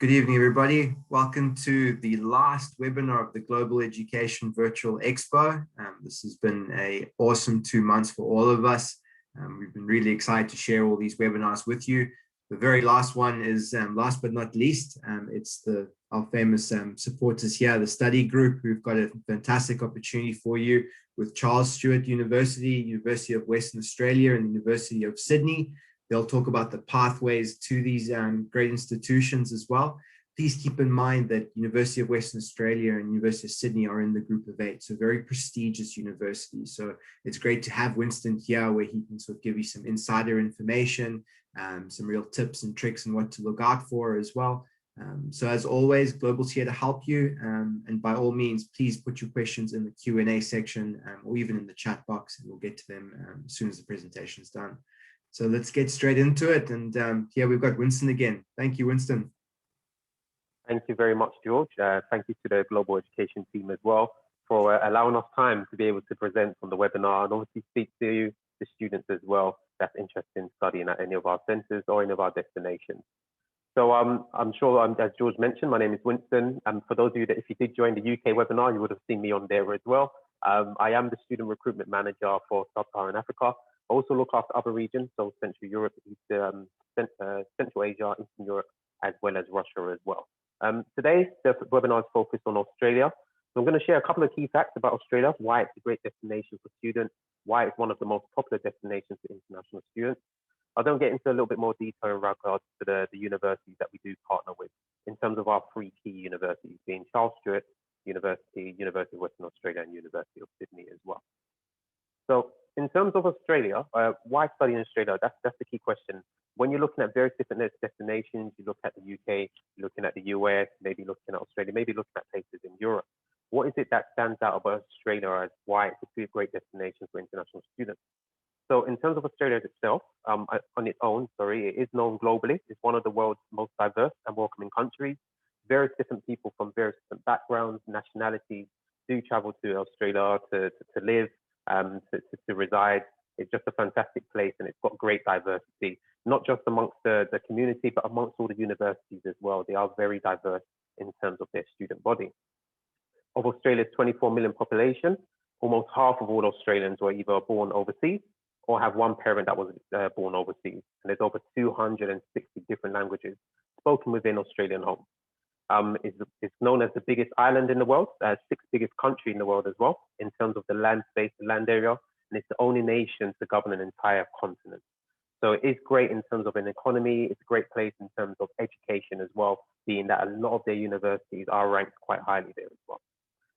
Good evening, everybody. Welcome to the last webinar of the Global Education Virtual Expo. This has been an awesome 2 months for all of us. We've been really excited to share all these webinars with you. The very last one is, last but not least, it's our famous supporters here, the study group. We've got a fantastic opportunity for you with Charles Sturt University, University of Western Australia, and University of Sydney. They'll talk about the pathways to these great institutions as well. Please keep in mind that University of Western Australia and University of Sydney are in the group of 8, so very prestigious universities. So it's great to have Winston here where he can sort of give you some insider information, some real tips and tricks and what to look out for as well. So as always, Global's here to help you. And by all means, please put your questions in the Q&A section or even in the chat box, and we'll get to them as soon as the presentation is done. So let's get straight into it. And here we've got Winston again. Thank you, Winston. Thank you very much, George. Thank you to the Global Education team as well for allowing us time to be able to present on the webinar and obviously speak to the students as well that's interested in studying at any of our centres or any of our destinations. So I'm sure, as George mentioned, my name is Winston. And for those of you that if you did join the UK webinar, you would have seen me on there as well. I am the Student Recruitment Manager for Sub-Saharan Africa. I also look after other regions, so Central Europe, Central Asia, Eastern Europe, as well as Russia as well. Today, the webinar is focused on Australia. So I'm going to share a couple of key facts about Australia, why it's a great destination for students, why it's one of the most popular destinations for international students. I'll then get into a little bit more detail in regards to the universities that we do partner with in terms of our 3 key universities, being Charles Sturt University, University of Western Australia, and University of Sydney as well. So in terms of Australia, why study in Australia? That's the key question. When you're looking at various different destinations, you look at the UK, you're looking at the US, maybe looking at Australia, maybe looking at places in Europe. What is it that stands out about Australia as why it's a great destination for international students? So in terms of Australia itself, on its own, it is known globally. It's one of the world's most diverse and welcoming countries. Various different people from various different backgrounds, nationalities do travel to Australia to live, to reside. It's just a fantastic place, and it's got great diversity, not just amongst the community, but amongst all the universities as well. They are very diverse in terms of their student body. Of Australia's 24 million population, almost half of all Australians were either born overseas or have one parent that was born overseas. And there's over 260 different languages spoken within Australian homes. It's known as the biggest island in the world, 6th biggest country in the world as well, in terms of the land space, the land area, and it's the only nation to govern an entire continent. So it is great in terms of an economy. It's a great place in terms of education as well, being that a lot of their universities are ranked quite highly there as well.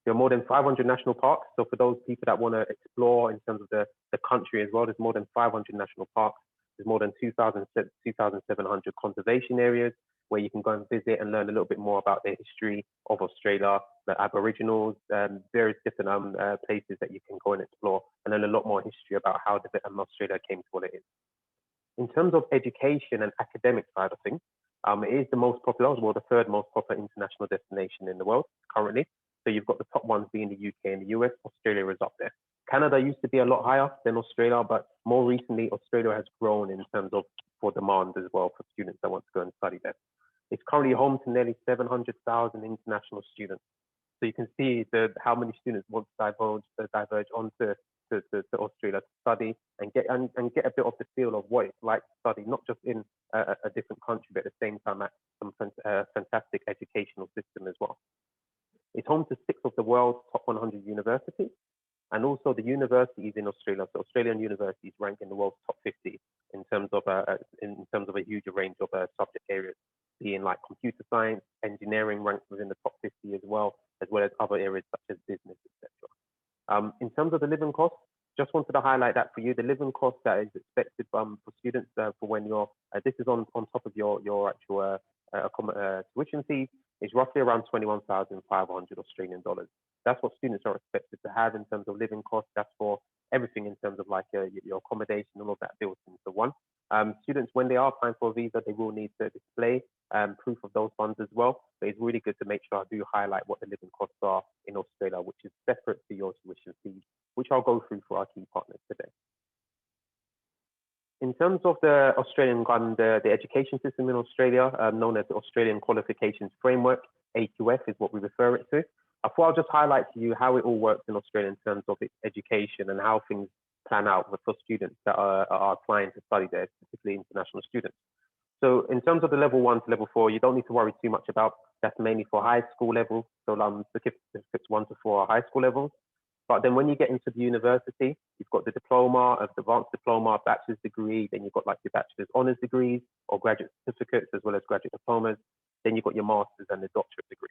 There are more than 500 national parks. So for those people that want to explore in terms of the country as well, there's more than 500 national parks. There's more than 2,700 conservation areas where you can go and visit and learn a little bit more about the history of Australia, the Aboriginals, various different places that you can go and explore and learn a lot more history about how Australia came to what it is. In terms of education and academic side of things, it is the most popular, well, the 3rd most popular international destination in the world currently. So you've got the top ones being the UK and the US. Australia is up there. Canada used to be a lot higher than Australia, but more recently, Australia has grown in terms of for demand as well for students that want to go and study there. It's currently home to nearly 700,000 international students. So you can see how many students want to diverge onto to Australia to study and get a bit of the feel of what it's like to study, not just in a different country, but at the same time at some fantastic educational system as well. It's home to 6 of the world's top 100 universities, and also the universities in Australia. So Australian universities rank in the world's top 50 in terms of a huge range of subject areas, being like computer science, engineering ranks within the top 50 as well as other areas such as business, etc. In terms of the living cost, just wanted to highlight that for you. The living cost that is expected for students for when you're this is on top of your actual tuition fee is roughly around 21,500 Australian dollars. That's what students are expected to have in terms of living costs. That's for everything in terms of like your accommodation and all of that built into one. Students, when they are applying for a visa, they will need to display proof of those funds as well. But it's really good to make sure I do highlight what the living costs are in Australia, which is separate to your tuition fees, which I'll go through for our key partners today. In terms of the Australian the education system in Australia, known as the Australian Qualifications Framework, AQF is what we refer it to. I thought I'll just highlight to you how it all works in Australia in terms of its education and how things plan out for students that are applying to study there, particularly international students. So in terms of the level 1 to level 4, you don't need to worry too much about. That's mainly for high school level. So certificates 1 to 4 are high school levels. But then when you get into the university, you've got the diploma, advanced diploma, bachelor's degree, then you've got like your bachelor's honors degrees or graduate certificates as well as graduate diplomas. Then you've got your master's and the doctorate degree.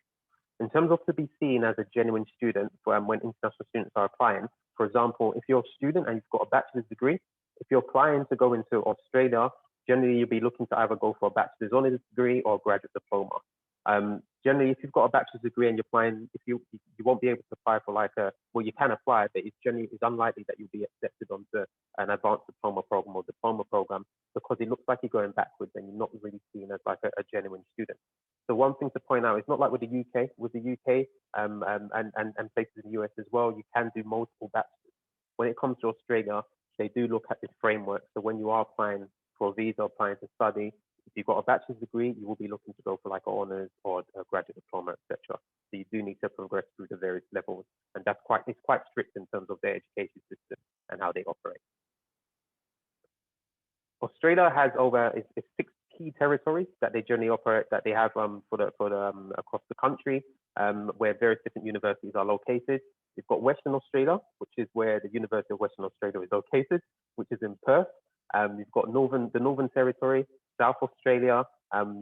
In terms of to be seen as a genuine student when international students are applying, for example, if you're a student and you've got a bachelor's degree, if you're applying to go into Australia, generally you'll be looking to either go for a bachelor's honors degree or a graduate diploma. Generally, if you've got a bachelor's degree and you're applying, if you won't be able to apply for like well, you can apply, but it's unlikely that you'll be accepted onto an advanced diploma program or diploma program because it looks like you're going backwards and you're not really seen as like a genuine student. So one thing to point out, it's not like with the UK. With the UK and places in the US as well, you can do multiple bachelors. When it comes to Australia, they do look at this framework. So when you are applying for a visa, applying to study, if you've got a bachelor's degree, you will be looking to go for like honors or a graduate diploma, etc. So you do need to progress through the various levels, and it's quite strict in terms of their education system and how they operate. Australia has it's 6 key territories that they generally operate, that they have across the country, where various different universities are located. You've got Western Australia, which is where the University of Western Australia is located, which is in Perth. You've got the Northern Territory, South Australia,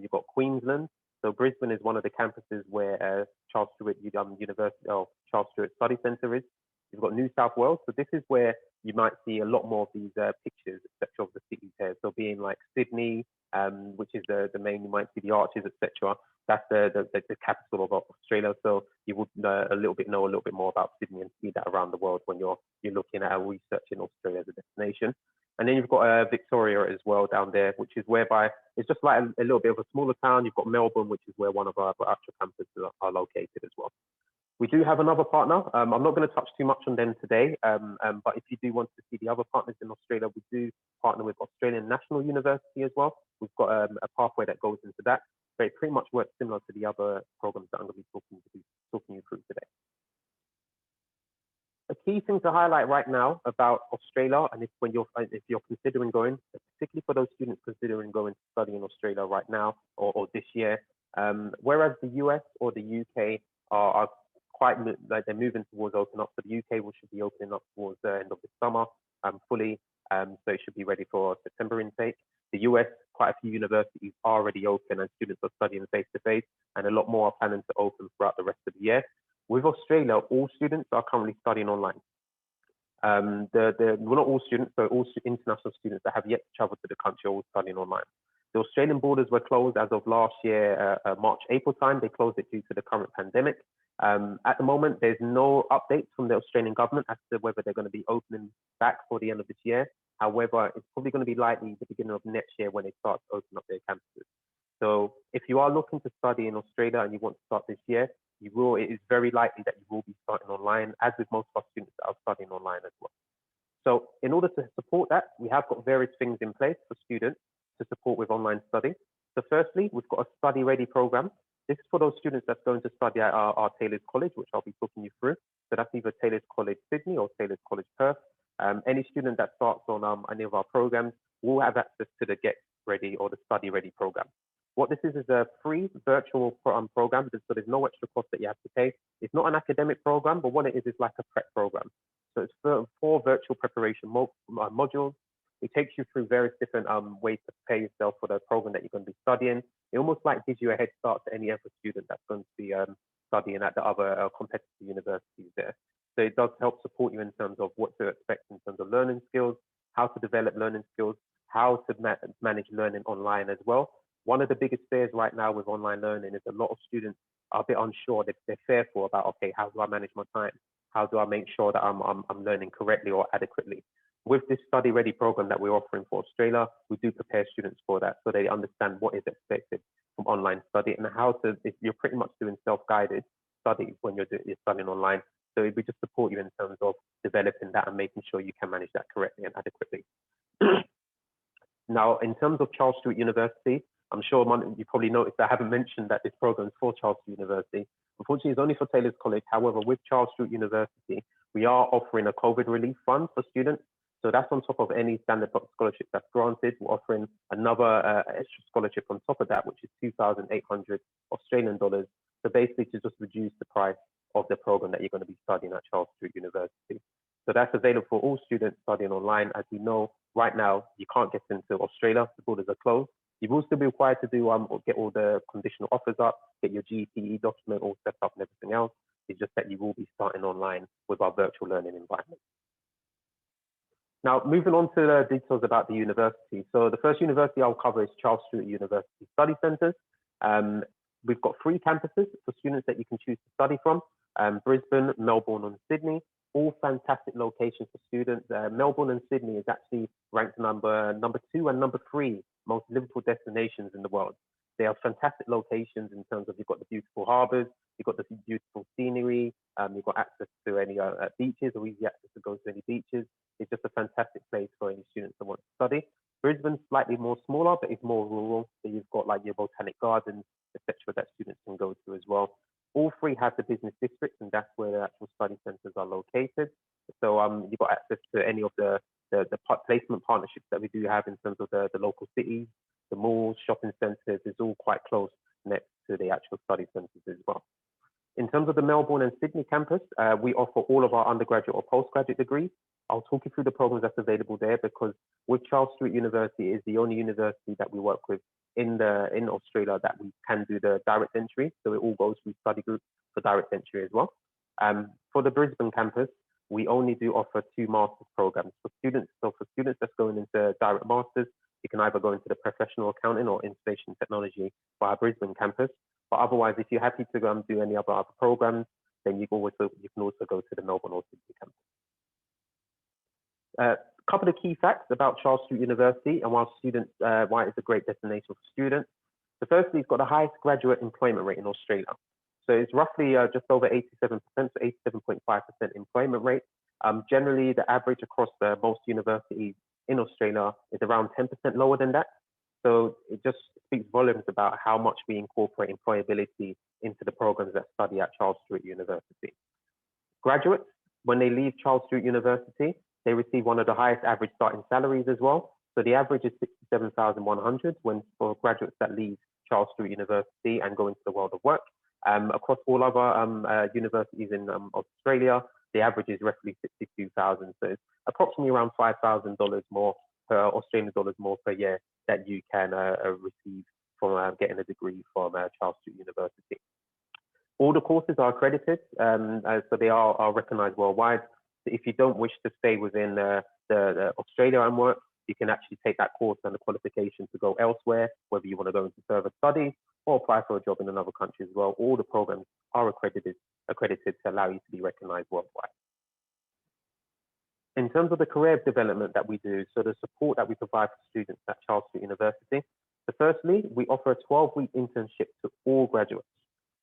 you've got Queensland. So Brisbane is one of the campuses where Charles Sturt University or Charles Sturt Study Centre is. You've got New South Wales. So this is where you might see a lot more of these pictures, etc., of the cities here. So being like Sydney, which is the main, you might see the arches, etc. That's the capital of Australia. So you would know a little bit more about Sydney and see that around the world when you're looking at researching Australia as a destination. And then you've got Victoria as well down there, which is whereby it's just like a little bit of a smaller town. You've got Melbourne, which is where one of our actual campuses are located as well. We do have another partner. I'm not going to touch too much on them today, but if you do want to see the other partners in Australia, we do partner with Australian National University as well. We've got a pathway that goes into that, but it pretty much works similar to the other programs that I'm going to be talking you through today. A key thing to highlight right now about Australia, and if you're considering going, particularly for those students considering going to study in Australia right now or this year, whereas the US or the UK are quite like they're moving towards open up. So the UK should be opening up towards the end of the summer fully, so it should be ready for September intake. The US, quite a few universities are already open and students are studying face to face, and a lot more are planning to open throughout the rest of the year. With Australia, all students are currently studying online. Well, not all students, so all international students that have yet to travel to the country are all studying online. The Australian borders were closed as of last year, March, April time. They closed it due to the current pandemic. At the moment, there's no updates from the Australian government as to whether they're going to be opening back for the end of this year. However, it's probably going to be likely the beginning of next year when they start to open up their campuses. So if you are looking to study in Australia and you want to start this year, it is very likely that you will be starting online, as with most of our students that are studying online as well. So in order to support that, we have got various things in place for students to support with online study. So firstly, we've got a study ready program. This is for those students that's going to study at our Taylor's College, which I'll be talking you through. So that's either Taylor's College Sydney or Taylor's College Perth. Any student that starts on any of our programs will have access to the Get Ready or the Study Ready program. What this is a free virtual program, so there's no extra cost that you have to pay. It's not an academic program, but what it is like a prep program. So it's four virtual preparation modules. It takes you through various different ways to prepare yourself for the program that you're going to be studying. It almost like gives you a head start to any other student that's going to be studying at the other competitive universities there. So it does help support you in terms of what to expect in terms of learning skills, how to develop learning skills, how to manage learning online as well. One of the biggest fears right now with online learning is a lot of students are a bit unsure. They're fearful about, okay, how do I manage my time? How do I make sure that I'm learning correctly or adequately? With this study ready program that we're offering for Australia, we do prepare students for that so they understand what is expected from online study and how to, if you're pretty much doing self-guided study when you're studying online. So we just support you in terms of developing that and making sure you can manage that correctly and adequately. Now, in terms of Charles Sturt University, I'm sure you probably noticed I haven't mentioned that this program is for Charles Sturt University. Unfortunately, it's only for Taylor's College. However, with Charles Sturt University, we are offering a COVID relief fund for students. So that's on top of any standard scholarship that's granted. We're offering another extra scholarship on top of that, which is 2,800 Australian dollars. So basically to just reduce the price of the program that you're going to be studying at Charles Sturt University. So that's available for all students studying online. As we know, right now, you can't get into Australia. The borders are closed. You will still be required to do get all the conditional offers up, get your GCE document all set up and everything else. It's just that you will be starting online with our virtual learning environment. Now, moving on to the details about the university. So the first university I'll cover is Charles Sturt University Study Centres. We've got 3 campuses for students that you can choose to study from, Brisbane, Melbourne and Sydney. All fantastic locations for students. Melbourne and Sydney is actually ranked number 2 and number 3 most livable destinations in the world. They are fantastic locations in terms of you've got the beautiful harbours, you've got the beautiful scenery, you've got access to any beaches or easy access to go to any beaches. It's just a fantastic place for any students that want to study. Brisbane's slightly more smaller, but it's more rural. So you've got like your botanic gardens, etc., that students can go to as well. All 3 have the business districts, and that's where the actual study centres are located. So you've got access to any of the placement partnerships that we do have in terms of the local cities, the malls, shopping centres. Is all quite close next to the actual study centres as well. In terms of the Melbourne and Sydney campus, we offer all of our undergraduate or postgraduate degrees. I'll talk you through the programs that's available there, because with Charles Sturt University is the only university that we work with in Australia that we can do the direct entry. So it all goes through study groups for direct entry as well. For the Brisbane campus, we only do offer 2 master's programs for students. So for students that's going into direct masters, you can either go into the professional accounting or information technology for our Brisbane campus. But otherwise, if you're happy to go and do any other programs, then you can also go to the Melbourne or Sydney campus. A couple of key facts about Charles Sturt University and why it's a great destination for students. So firstly, it's got the highest graduate employment rate in Australia. So it's roughly just over 87%, so 87.5% employment rate. Generally, the average across most universities in Australia is around 10% lower than that. So it just speaks volumes about how much we incorporate employability into the programs that study at Charles Sturt University. Graduates, when they leave Charles Sturt University, they receive one of the highest average starting salaries as well. So the average is 67,100 for graduates that leave Charles Sturt University and go into the world of work. Across all other universities in Australia, the average is roughly 62,000. So it's approximately around $5,000 more Australian dollars more per year that you can receive from getting a degree from Charles Sturt University. All the courses are accredited, so they are recognized worldwide. So if you don't wish to stay within the Australia and work, you can actually take that course and the qualification to go elsewhere, whether you want to go into further studies or apply for a job in another country as well. All the programs are accredited to allow you to be recognized worldwide. In terms of the career development that we do, so the support that we provide for students at Charles Sturt University, so firstly, we offer a 12-week internship to all graduates.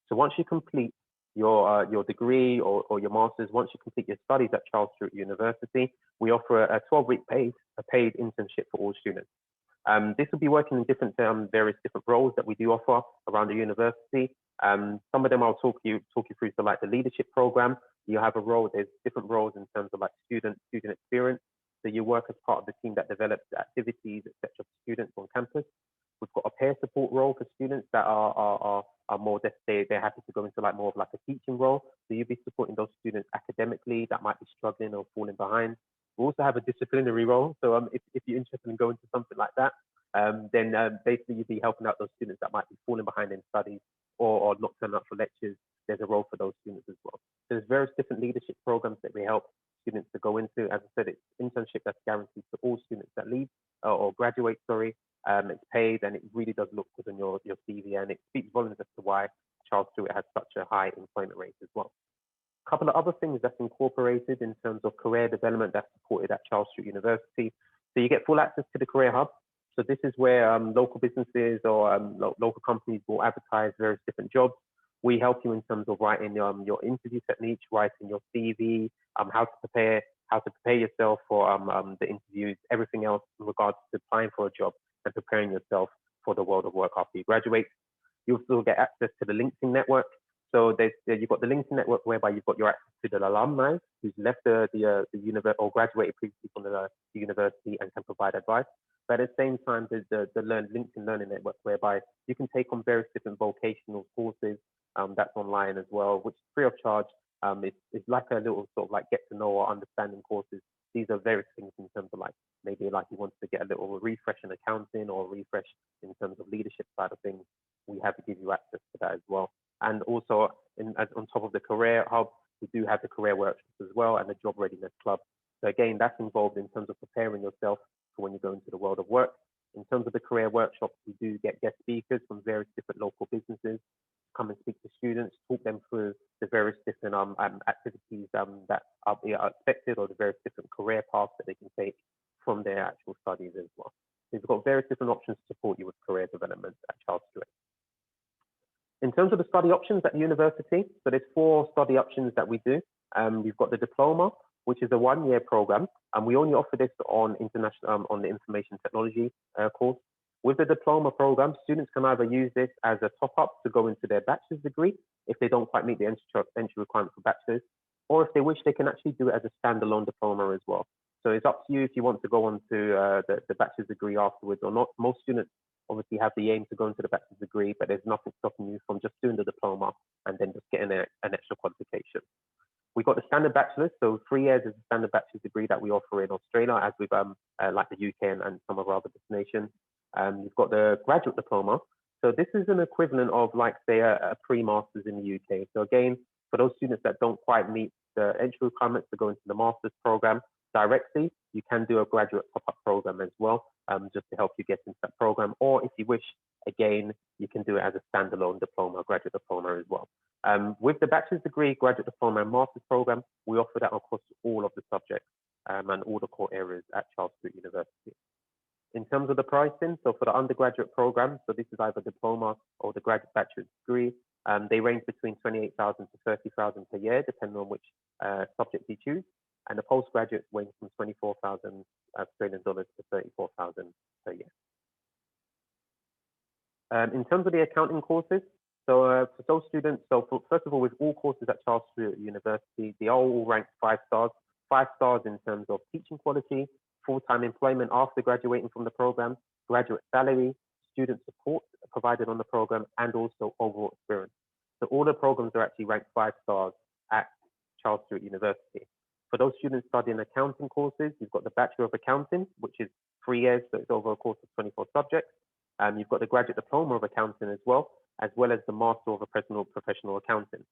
So once you complete your degree or your master's, once you complete your studies at Charles Sturt University, we offer a 12-week paid internship for all students. This will be working in various different roles that we do offer around the university. Some of them I'll talk you through. So like the leadership program, you have a role. There's different roles in terms of like student experience. So you work as part of the team that develops activities, etc. for students on campus. We've got a peer support role for students that are more, they're happy to go into like more of like a teaching role. So you'll be supporting those students academically that might be struggling or falling behind. We also have a disciplinary role. So if you're interested in going to something like that, then basically you'll be helping out those students that might be falling behind in studies or not turning up for lectures. There's a role for those students as well. There's various different leadership programs that we help students to go into. As I said, it's internship that's guaranteed to all students that leave or graduate, sorry. It's paid and it really does look good on your CV, and it speaks volumes as to why Charles Sturt has such a high employment rate as well. A couple of other things that's incorporated in terms of career development that's supported at Charles Sturt University. So you get full access to the Career Hub. So this is where local businesses or local companies will advertise various different jobs. We help you in terms of writing your interview techniques, writing your CV, how to prepare yourself for the interviews, everything else in regards to applying for a job and preparing yourself for the world of work after you graduate. You'll still get access to the LinkedIn network. So you've got the LinkedIn network whereby you've got your access to the alumni who's left the university or graduated previously from the university and can provide advice. But at the same time, there's the LinkedIn Learning Network whereby you can take on various different vocational courses that's online as well, which is free of charge. It's like a little sort of like get to know or understanding courses. These are various things in terms of like maybe like you want to get a little refresh in accounting or refresh in terms of leadership side of things. We have to give you access to that as well. And also on top of the career hub, we do have the career workshops as well and the job readiness club. So again, that's involved in terms of preparing yourself for when you go into the world of work. In terms of the career workshops, we do get guest speakers from various different local businesses come and speak to students, talk them through the various different activities that are expected or the various different career paths that they can take from their actual studies as well. So we've got various different options to support you with career development at Charles Sturt. In terms of the study options at university, so there's 4 study options that we do. We've got the Diploma, which is a 1-year program, and we only offer this on on the information technology course. With the Diploma program, students can either use this as a top-up to go into their bachelor's degree if they don't quite meet the entry requirement for bachelor's, or if they wish, they can actually do it as a standalone diploma as well. So it's up to you if you want to go on to the bachelor's degree afterwards or not. Most students obviously have the aim to go into the bachelor's degree, but there's nothing stopping you from just doing the diploma and then just getting an extra qualification. We've got the standard bachelor's, so 3 years is the standard bachelor's degree that we offer in Australia, as with like the UK and some of our other destinations. You've got the graduate diploma. So this is an equivalent of like say a pre-master's in the UK. So again, for those students that don't quite meet the entry requirements to go into the master's program directly, you can do a graduate top-up program as well, just to help you get into that program. Or if you wish, again, you can do it as a standalone diploma, graduate diploma as well. With the bachelor's degree, graduate diploma and master's program, we offer that across all of the subjects and all the core areas at Charles Sturt University. In terms of the pricing, so for the undergraduate program, so this is either diploma or the graduate bachelor's degree, they range between 28,000 to 30,000 per year, depending on which subject you choose. And the postgraduate range from 24,000 Australian dollars to 34,000 per year. In terms of the accounting courses, so for those students, first of all, with all courses at Charles Sturt University, they are all ranked 5 stars. 5 stars in terms of teaching quality, full-time employment after graduating from the program, graduate salary, student support provided on the program, and also overall experience. So all the programs are actually ranked 5 stars at Charles Sturt University. For those students studying accounting courses, you've got the Bachelor of Accounting, which is 3 years, so it's over a course of 24 subjects. You've got the Graduate Diploma of Accounting as well as the Master of Professional Accounting.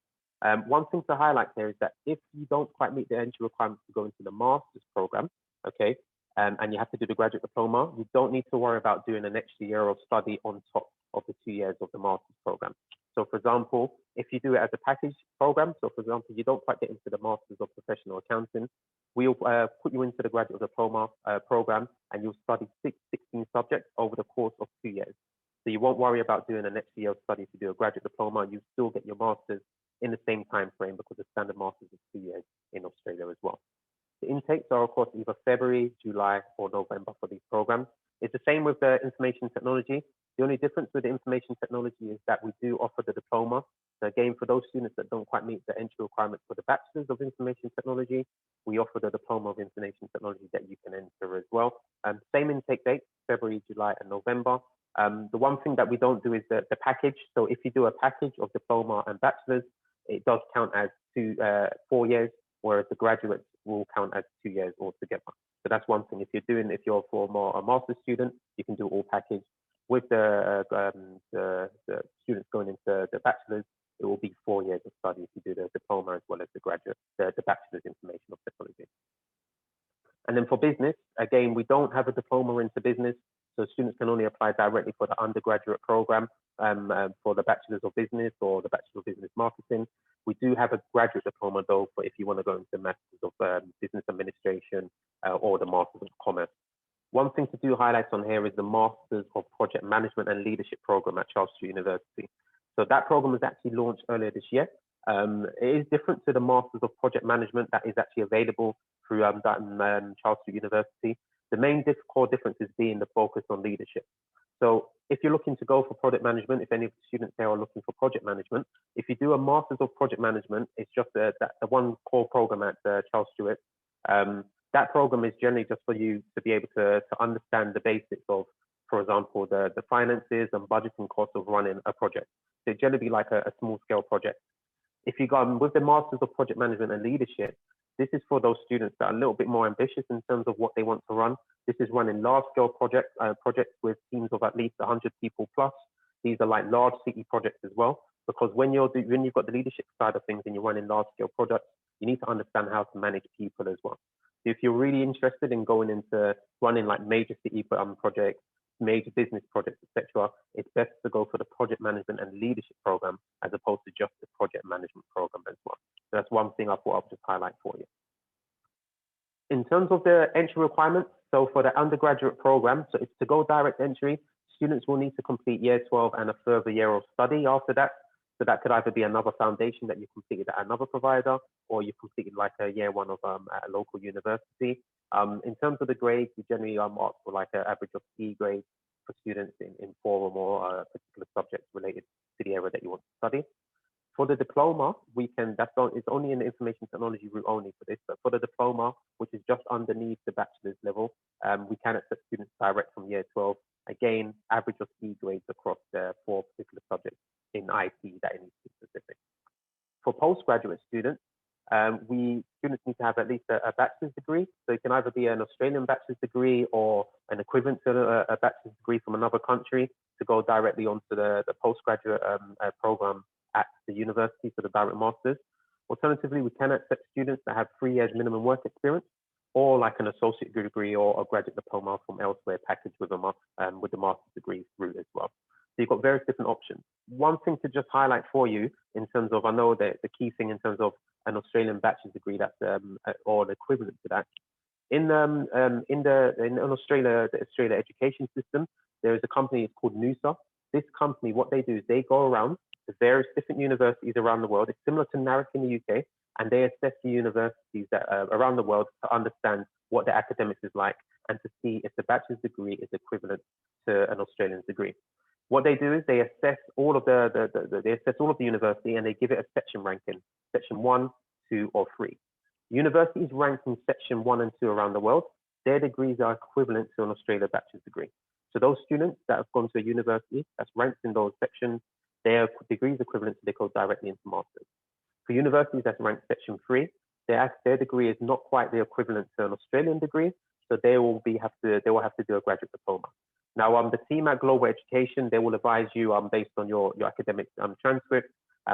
One thing to highlight here is that if you don't quite meet the entry requirements to go into the master's program, okay, and you have to do the graduate diploma, you don't need to worry about doing an extra year of study on top of the 2 years of the master's program. So for example, if you do it as a package program, so for example, you don't quite get into the Masters of Professional Accounting, we'll put you into the graduate diploma program and you'll study 16 subjects over the course of 2 years. So you won't worry about doing an extra year of study to do a graduate diploma. You still get your master's in the same time frame because the standard master's is 2 years in Australia as well. The intakes are, of course, either February, July, or November for these programs. It's the same with the information technology. The only difference with the information technology is that we do offer the diploma. So again, for those students that don't quite meet the entry requirements for the Bachelor's of Information Technology, we offer the Diploma of Information Technology that you can enter as well. Same intake dates, February, July, and November. The one thing that we don't do is the package. So if you do a package of diploma and bachelor's, it does count as 4 years, whereas the graduates will count as 2 years altogether. So that's one thing. If you're for more a master's student, you can do all package. With the students going into the bachelor's, it will be 4 years of study if you do the diploma as well as the bachelor's information of technology. And then for business, again, we don't have a diploma into business, so students can only apply directly for the undergraduate program for the Bachelor's of Business or the Bachelor of Business Marketing. We do have a graduate diploma though for if you want to go into the Masters of Business Administration or the Masters of Commerce. One thing to do highlights on here is the Masters of Project Management and Leadership program at Charles Sturt University. So that program was actually launched earlier this year. It is different to the Masters of Project Management that is actually available through Charles Sturt University. The main core difference is being the focus on leadership. So if you're looking to go for project management, if any of the students there are looking for project management, if you do a Masters of Project Management, it's just the one core program at Charles Sturt. That program is generally just for you to be able to understand the basics of, for example, the finances and budgeting costs of running a project. So it generally be like a small scale project. If you go with the Masters of Project Management and Leadership, this is for those students that are a little bit more ambitious in terms of what they want to run. This is running large-scale projects with teams of at least 100 people plus. These are like large city projects as well, because when you've got the leadership side of things and you're running large-scale projects, you need to understand how to manage people as well. So if you're really interested in going into running like major city projects, major business projects, etc., it's best to go for the project management and leadership program as opposed to just the project management program as well. So that's one thing I thought I'll just highlight for you. In terms of the entry requirements, so for the undergraduate program, so it's to go direct entry, students will need to complete year 12 and a further year of study after that. So that could either be another foundation that you completed at another provider, or you completed like a year one of at a local university. In terms of the grades, we generally ask for like an average of C grades for students in 4 or more particular subjects related to the area that you want to study. For the diploma, it's only in the information technology route only for this, but for the diploma, which is just underneath the bachelor's level, we can accept students direct from year 12. Again, average of C grades across the 4 particular subjects in IT that it needs to be specific. For postgraduate students, students need to have at least a bachelor's degree. So it can either be an Australian bachelor's degree or an equivalent to a bachelor's degree from another country to go directly onto the postgraduate program at the university for the direct masters. Alternatively, we can accept students that have 3 years minimum work experience, or like an associate degree or a graduate diploma from elsewhere packaged with the master's degree route as well. So you've got various different options. One thing to just highlight for you in terms of, I know that the key thing in terms of an Australian bachelor's degree that's or the equivalent to that. In Australia, the Australia education system, there is a company, it's called NUSA. This company, what they do is they go around to various different universities around the world. It's similar to NARIC in the UK, and they assess the universities that around the world to understand what the academics is like and to see if the bachelor's degree is equivalent to an Australian degree. What they do is they assess all of the university and they give it a section ranking, section 1, 2, or 3. Universities ranked in section 1 and 2 around the world, their degrees are equivalent to an Australian bachelor's degree. So those students that have gone to a university that's ranked in those sections, their degrees equivalent, so they go directly into masters. For universities that's ranked section 3, their degree is not quite the equivalent to an Australian degree, so they will have to do a graduate diploma. Now, the team at Global Education, they will advise you based on your academic transcript.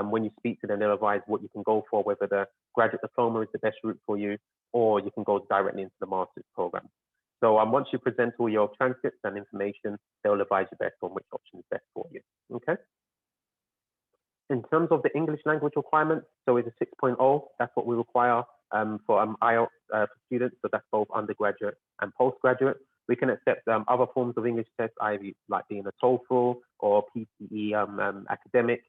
When you speak to them, they'll advise what you can go for, whether the graduate diploma is the best route for you, or you can go directly into the master's program. So once you present all your transcripts and information, they'll advise you best on which option is best for you. Okay. In terms of the English language requirements, so it's a 6.0. That's what we require for Ielts for students. So that's both undergraduate and postgraduate. We can accept other forms of English tests, either like being a TOEFL or PTE academic.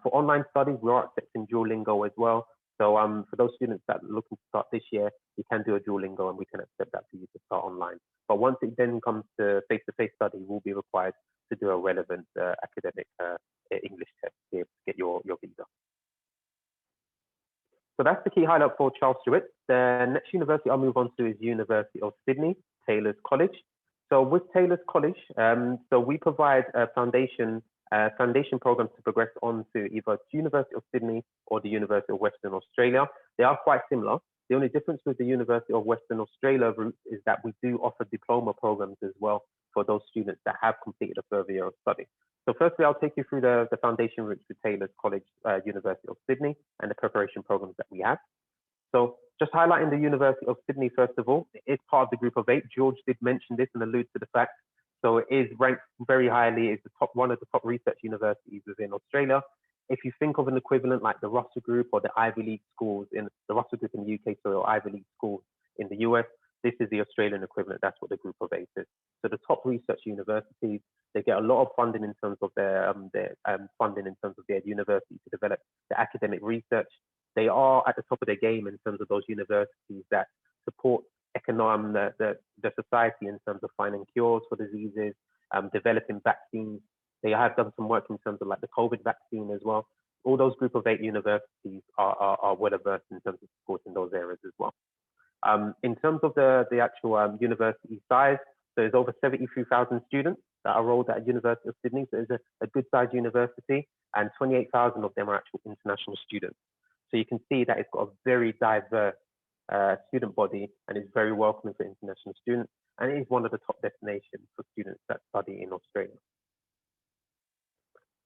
For online studies, we are accepting Duolingo as well. So for those students that are looking to start this year, you can do a Duolingo and we can accept that for you to start online. But once it then comes to face-to-face study, you will be required to do a relevant academic English test to be able to get your visa. So that's the key highlight for Charles Sturt. The next university I'll move on to is University of Sydney, Taylor's College. So with Taylor's College, so we provide a foundation programs to progress on to either University of Sydney or the University of Western Australia. They are quite similar. The only difference with the University of Western Australia route is that we do offer diploma programs as well for those students that have completed a further year of study. So firstly, I'll take you through the foundation routes with Taylor's College, University of Sydney, and the preparation programs that we have. So just highlighting the University of Sydney, first of all, it is part of the group of 8. George did mention this and allude to the fact. So it is ranked very highly. It's one of the top research universities within Australia. If you think of an equivalent like the Russell Group or the Ivy League schools in the Russell Group in the UK, or Ivy League schools in the US, This is the Australian equivalent. That's what the Group of 8 is. So the top research universities, they get a lot of funding in terms of their university to develop the academic research. They are at the top of their game in terms of those universities that support the society in terms of finding cures for diseases, developing vaccines. They have done some work in terms of like the COVID vaccine as well. All those Group of 8 universities are well versed in terms of supporting those areas as well. In terms of the actual university size, there's over 73,000 students that are enrolled at University of Sydney. So it's a good sized university, and 28,000 of them are actual international students. So you can see that it's got a very diverse student body and is very welcoming for international students. And it is one of the top destinations for students that study in Australia.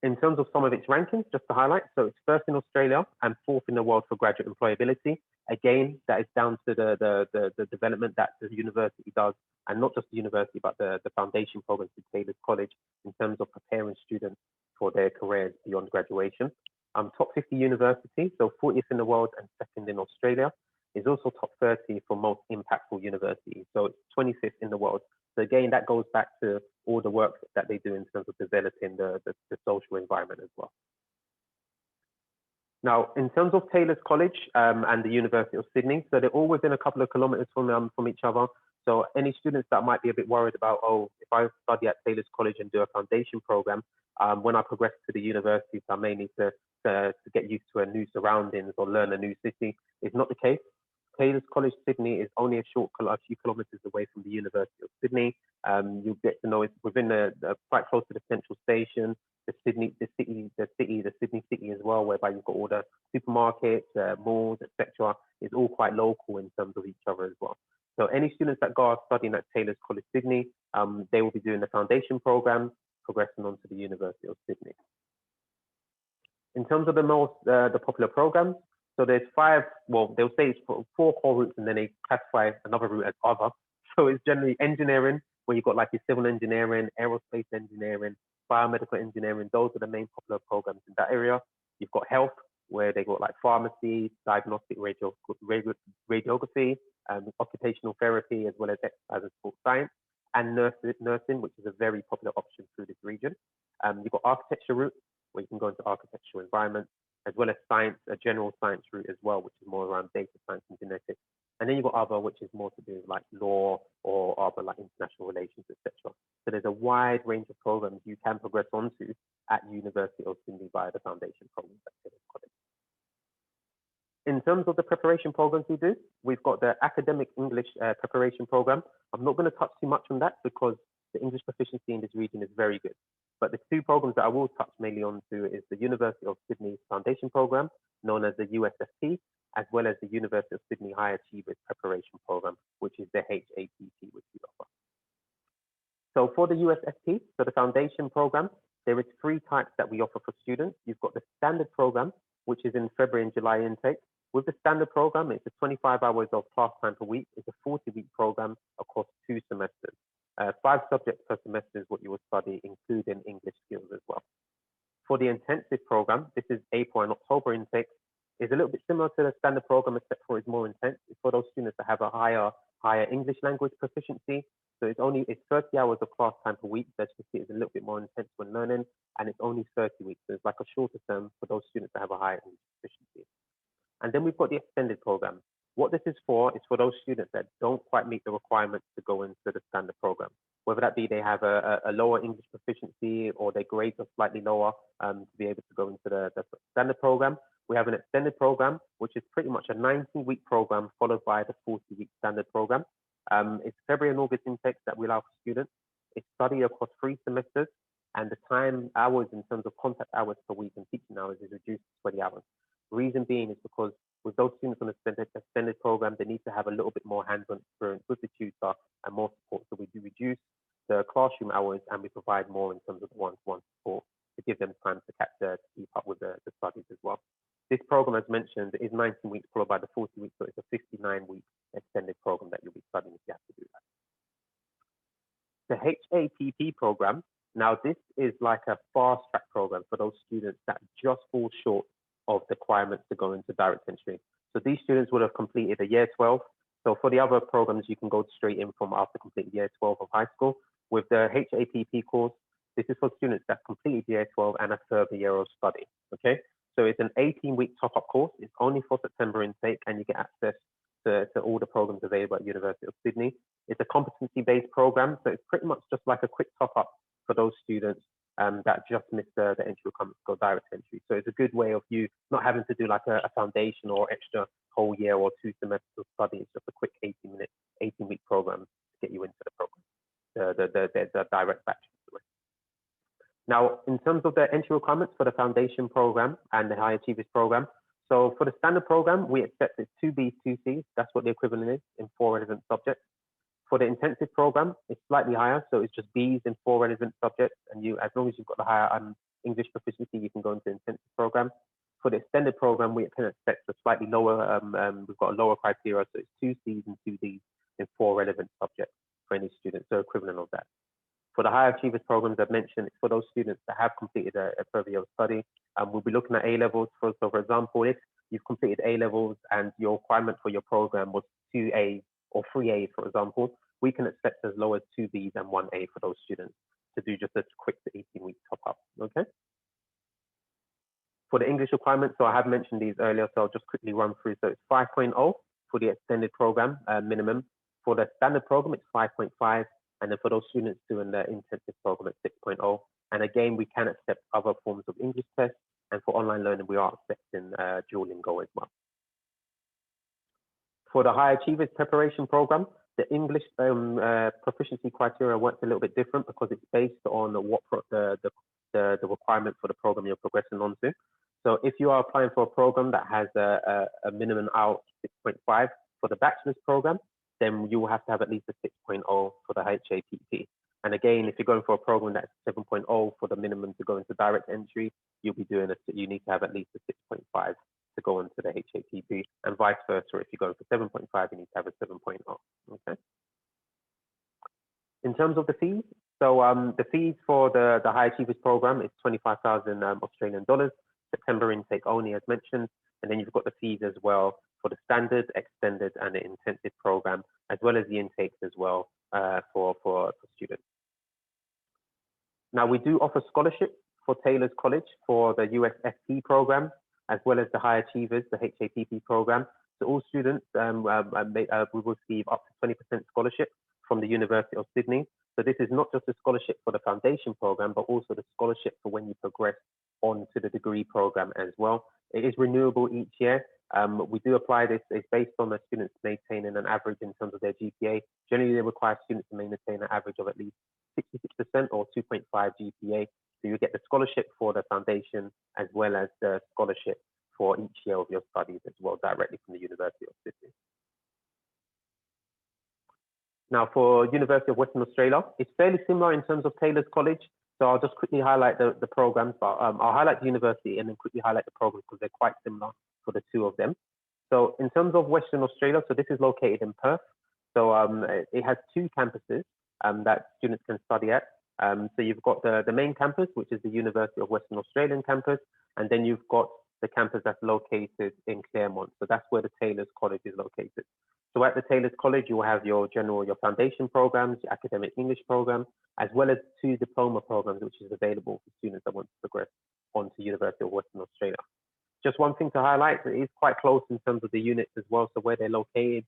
In terms of some of its rankings, just to highlight, so it's first in Australia and fourth in the world for graduate employability. Again, that is down to the development that the university does, and not just the university, but the foundation programs at Taylor's College in terms of preparing students for their careers beyond graduation. Top 50 university, so 40th in the world and second in Australia, is also top 30 for most impactful universities. So it's 25th in the world. So again, that goes back to all the work that they do in terms of developing the social environment as well. Now, in terms of Taylor's College and the University of Sydney, so they're all within a couple of kilometers from each other. So any students that might be a bit worried about, oh, if I study at Taylor's College and do a foundation program, when I progress to the university, I may need to get used to a new surroundings or learn a new city. It's not the case. Taylor's College Sydney is only a few kilometers away from the University of Sydney. You'll get to know it's within quite close to the central station, the Sydney City as well, whereby you've got all the supermarkets, malls, etc. Is all quite local in terms of each other as well. So any students that go studying at Taylor's College Sydney, they will be doing the foundation program, progressing on to the University of Sydney. In terms of the popular programs, so there's 5, well, they'll say it's 4 core routes, and then they classify another route as other. So it's generally engineering, where you've got like your civil engineering, aerospace engineering, biomedical engineering. Those are the main popular programs in that area. You've got health, where they got like pharmacy, diagnostic radiography, occupational therapy, as well as exercise and sports science, and nursing, which is a very popular option through this region. You've got architecture route, where you can go into architectural environments, as well as science, a general science route as well, which is more around data science and genetics. And then you've got other, which is more to do with like law or other like international relations, etc. So there's a wide range of programs you can progress onto at University of Sydney via the foundation programs at Taylor's College. In terms of the preparation programs we do, we've got the academic English preparation program. I'm not going to touch too much on that because the English proficiency in this region is very good. But the 2 programs that I will touch mainly on to is the University of Sydney Foundation Program, known as the USFP, as well as the University of Sydney High Achievers Preparation Program, which is the HAPP, which we offer. So for the USFP, so the foundation program, there is 3 types that we offer for students. You've got the standard program, which is in February and July intake. With the standard program, it's a 25 hours of class time per week. It's a 40-week program across 2 semesters. 5 subjects per semester is what you will study, including English skills as well. For the intensive program, this is April and October intake. It's a little bit similar to the standard program, except for it's more intense. It's for those students that have a higher English language proficiency. So it's 30 hours of class time per week. So you see it's a little bit more intense when learning, and it's only 30 weeks. So it's like a shorter term for those students that have a higher English proficiency. And then we've got the extended program. What this is for those students that don't quite meet the requirements to go into the standard program, whether that be they have a lower English proficiency or their grades are slightly lower to be able to go into the standard program. We have an extended program, which is pretty much a 19-week program followed by the 40-week standard program. It's February and August intakes that we allow for students. It's study across 3 semesters, and the hours in terms of contact hours per week and teaching hours is reduced to 20 hours. Reason being is because with those students on the extended program, they need to have a little bit more hands-on experience with the tutor and more support. So we do reduce the classroom hours, and we provide more in terms of the one-to-one support to give them time to keep up with the studies as well. This program, as mentioned, is 19 weeks followed by the 40 weeks, so it's a 59-week extended program that you'll be studying if you have to do that. The HAPP program, now this is like a fast-track program for those students that just fall short of the requirements to go into direct entry. So these students would have completed a year 12, So for the other programs, you can go straight in from after completing year 12 of high school. With the HAPP course, this is for students that completed year 12 and a further year of study, okay? So it's an 18-week top-up course. It's only for September intake, and you get access to all the programs available at University of Sydney. It's a competency-based program, so it's pretty much just like a quick top-up for those students that just missed the entry requirements to go direct entry. So it's a good way of you not having to do like a foundation or extra whole year or 2 semesters of study. It's just a quick 18-week program to get you into the program, the direct batch. Now, in terms of the entry requirements for the foundation program and the high achievers program, so for the standard program, we accept it's 2 Bs, 2 Cs. That's what the equivalent is in 4 relevant subjects. For the intensive program, it's slightly higher. So it's just Bs in 4 relevant subjects. And you, as long as you've got the higher English proficiency, you can go into the intensive program. For the extended program, we can expect a slightly lower, we've got a lower criteria. So it's 2 Cs and 2 Ds in 4 relevant subjects for any student. So equivalent of that. For the high achievers programs I've mentioned, it's for those students that have completed a further year of study. We'll be looking at A levels. So for example, if you've completed A levels and your requirement for your program was 2A or 3A, for example, we can accept as low as 2 Bs and 1A for those students to do just a quick 18-week top up, okay? For the English requirements, so I have mentioned these earlier, so I'll just quickly run through. So it's 5.0 for the extended program minimum. For the standard program, it's 5.5. And then for those students doing the intensive program at 6.0. And again, we can accept other forms of English tests. And for online learning, we are accepting Duolingo as well. For the high achievers preparation program, the English proficiency criteria works a little bit different because it's based on what the requirement for the program you're progressing onto. So if you are applying for a program that has a minimum out 6.5 for the bachelor's program, then you will have to have at least a 6.0 for the HAPP. And again, if you're going for a program that's 7.0 for the minimum to go into direct entry, you'll be doing you need to have at least a 6.5 to go into the HAPP, and vice versa. If you're going for 7.5, you need to have a 7.0. Okay. In terms of the fees, so the fees for the high achievers program is 25,000 Australian dollars. September intake only, as mentioned, and then you've got the fees as well for the standard, extended, and the intensive program, as well as the intakes as well for students. Now, we do offer scholarships for Taylor's College for the USFP program, as well as the high achievers, the HAPP program. So all students will receive up to 20% scholarship from the University of Sydney. So this is not just a scholarship for the foundation program, but also the scholarship for when you progress on to the degree program as well. It is renewable each year. We do apply this. It's based on the students maintaining an average in terms of their GPA. Generally, they require students to maintain an average of at least 66% or 2.5 GPA. So you get the scholarship for the foundation as well as the scholarship for each year of your studies as well, directly from the University of Sydney. Now, for University of Western Australia, it's fairly similar in terms of Taylor's College. So I'll just quickly highlight the programs, but I'll highlight the university and then quickly highlight the programs because they're quite similar for the two of them. So in terms of Western Australia, so this is located in Perth. So it has 2 campuses that students can study at. So you've got the main campus, which is the University of Western Australian campus, and then you've got the campus that's located in Claremont. So that's where the Taylor's College is located. So at the Taylor's College, you will have your foundation programs, your academic English program, as well as 2 diploma programs, which is available for students that want to progress on to University of Western Australia. Just one thing to highlight, it is quite close in terms of the units as well. So where they're located,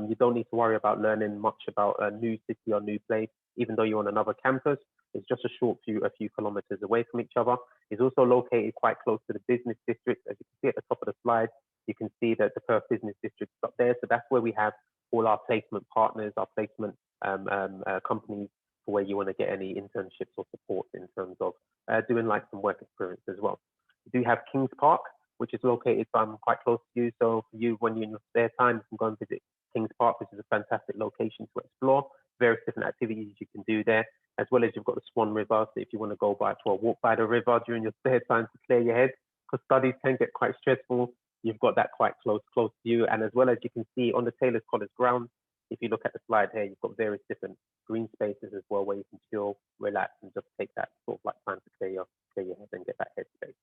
you don't need to worry about learning much about a new city or new place, even though you're on another campus. It's just a few kilometers away from each other. It's also located quite close to the business district. As you can see at the top of the slide, you can see that the Perth Business District is up there. So that's where we have all our placement partners, our placement companies, for where you want to get any internships or support in terms of doing like some work experience as well. We do have Kings Park, which is located quite close to you. So for you, when you're in your spare time, you can go and visit Kings Park, which is a fantastic location to explore. Various different activities you can do there, as well as you've got the Swan River. So if you want to go by to a walk by the river during your spare time to clear your head, because studies can get quite stressful, you've got that quite close to you. And as well as you can see on the Taylor's College grounds, if you look at the slide here, you've got various different green spaces as well, where you can chill, relax, and just take that sort of like time to clear your head and get that headspace.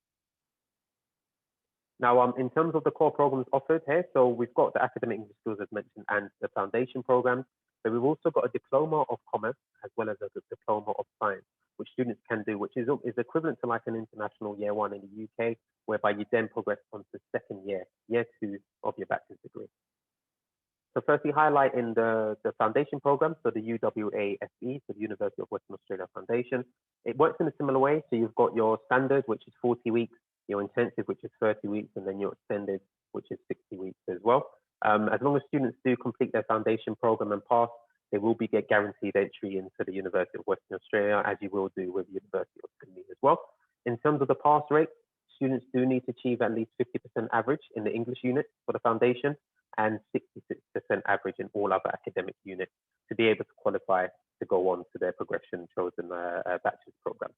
Now, in terms of the core programs offered here, so we've got the academic English skills as mentioned and the foundation programs, but we've also got a Diploma of Commerce as well as a Diploma of Science, which students can do, which is equivalent to like an international year one in the UK, whereby you then progress on to second year, year two of your bachelor's degree. So firstly, highlighting the foundation program, so the UWA FE, so the University of Western Australia Foundation. It works in a similar way. So you've got your standard, which is 40 weeks, your intensive, which is 30 weeks, and then your extended, which is 60 weeks as well. As long as students do complete their foundation program and pass, they will be guaranteed entry into the University of Western Australia, as you will do with the University of Sydney as well. In terms of the pass rate, students do need to achieve at least 50% average in the English unit for the foundation and 66% average in all other academic units to be able to qualify to go on to their progression chosen bachelor's program.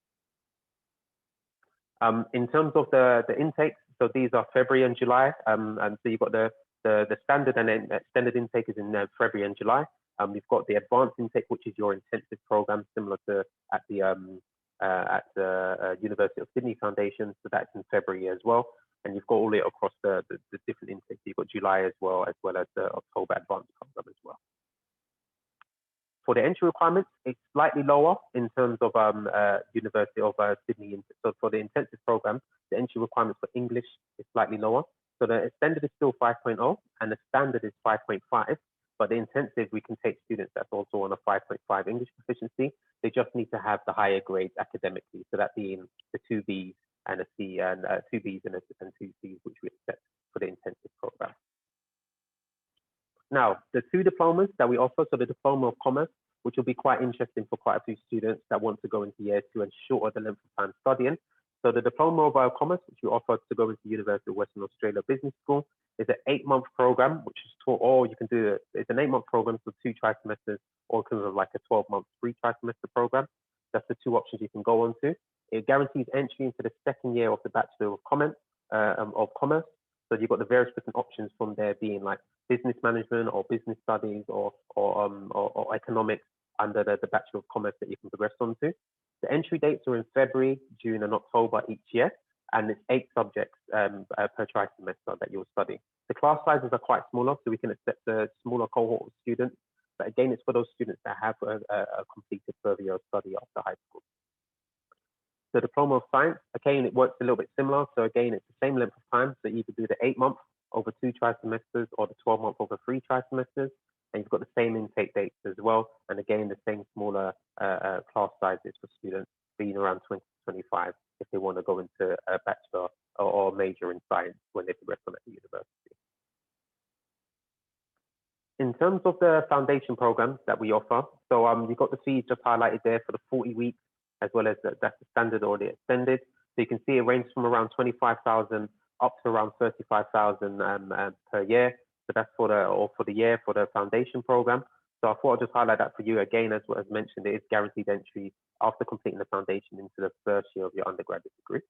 In terms of the intakes, so these are February and July, and so you've got the standard and then extended intake is in February and July. We've got the advanced intake, which is your intensive program, similar to at the University of Sydney Foundation, so that's in February as well. And you've got all it across the different intakes. You've got July as well as the October advanced program as well. For the entry requirements, it's slightly lower in terms of University of Sydney. So for the intensive program, the entry requirements for English is slightly lower. So the extended is still 5.0 and the standard is 5.5. But the intensive, we can take students that's also on a 5.5 English proficiency. They just need to have the higher grades academically. So that being the 2 Bs and a C and 2 Bs and 2 Cs, which we accept for the intensive program. Now, the 2 diplomas that we offer, so the Diploma of Commerce, which will be quite interesting for quite a few students that want to go into year 2 and shorter the length of time studying. So the Diploma of Commerce, which we offer to go into the University of Western Australia Business School, is an 8-month program, which is taught, or you can do it's an 8-month program for 2 tri-semesters, or kind of like a 12-month 3 tri-semester program. That's the 2 options you can go on to. It guarantees entry into the second year of the Bachelor of Commerce. So you've got the various different options from there being like business management or business studies or economics under the Bachelor of Commerce that you can progress on to. The entry dates are in February, June, and October each year, and it's 8 subjects per tri-semester that you'll study. The class sizes are quite smaller, so we can accept a smaller cohort of students. But again, it's for those students that have completed further year of study after high school. The Diploma of Science, again, it works a little bit similar. So again, it's the same length of time. So you could do the 8-month over 2 tri-semesters or the 12-month over 3 tri-semesters. And you've got the same intake dates as well. And again, the same smaller class sizes for students, being around 20 to 25 if they want to go into a bachelor or major in science when they progress on at the university. In terms of the foundation programs that we offer, so you've got the fees just highlighted there for the 40 weeks, as well as that's the standard or the extended. So you can see it ranges from around 25,000 up to around 35,000 per year. So that's for the year for the foundation program. So I thought I'd just highlight that for you again, as mentioned, it is guaranteed entry after completing the foundation into the first year of your undergraduate degree.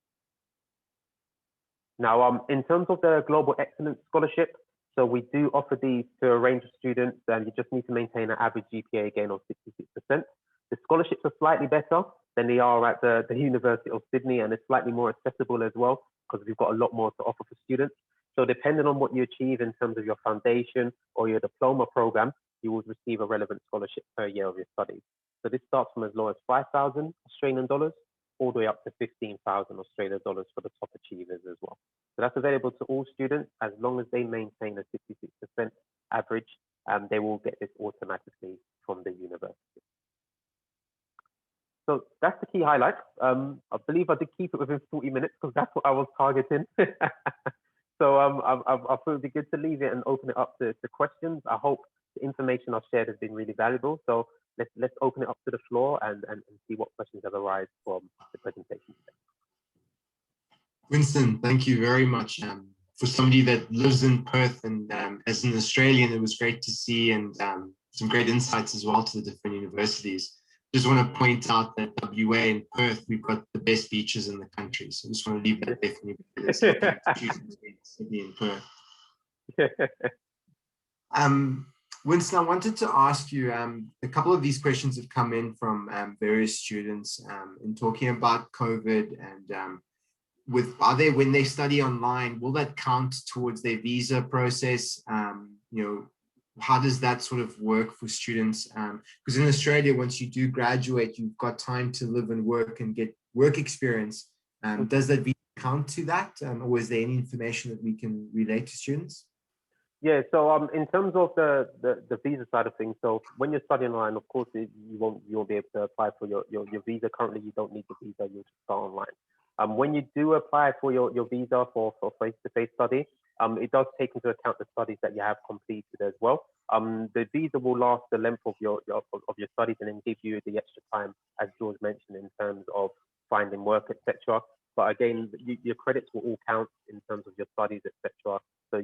Now, in terms of the Global Excellence Scholarship, so we do offer these to a range of students, and you just need to maintain an average GPA again of 66%. The scholarships are slightly better than they are at the University of Sydney, and it's slightly more accessible as well because we've got a lot more to offer for students. So depending on what you achieve in terms of your foundation or your diploma program, you will receive a relevant scholarship per year of your studies. So this starts from as low as 5,000 Australian dollars all the way up to 15,000 Australian dollars for the top achievers as well. So that's available to all students as long as they maintain a 66% average, they will get this automatically from the university. So that's the key highlight. I believe I did keep it within 40 minutes because that's what I was targeting. So I thought it'd be good to leave it and open it up to questions. I hope the information I've shared has been really valuable. So let's open it up to the floor and see what questions have arisen from the presentation today. Winston, thank you very much. For somebody that lives in Perth and as an Australian, it was great to see and some great insights as well to the different universities. Just want to point out that WA and Perth, we've got the best beaches in the country. So I just want to leave that there for you. Sydney and Perth. Winston, I wanted to ask you, a couple of these questions have come in from various students in talking about COVID and are they, when they study online, will that count towards their visa process? You know, how does that sort of work for students? Because in Australia, once you do graduate, you've got time to live and work and get work experience. Does that visa count to that? Or is there any information that we can relate to students? Yeah, so in terms of the visa side of things, so when you're studying online, of course, you won't be able to apply for your visa. Currently, you don't need the visa, you just start online. When you do apply for your visa for face-to-face study, it does take into account the studies that you have completed as well. The visa will last the length of your studies and then give you the extra time, as George mentioned, in terms of finding work, etc. But again, your credits will all count in terms of your studies, etc. So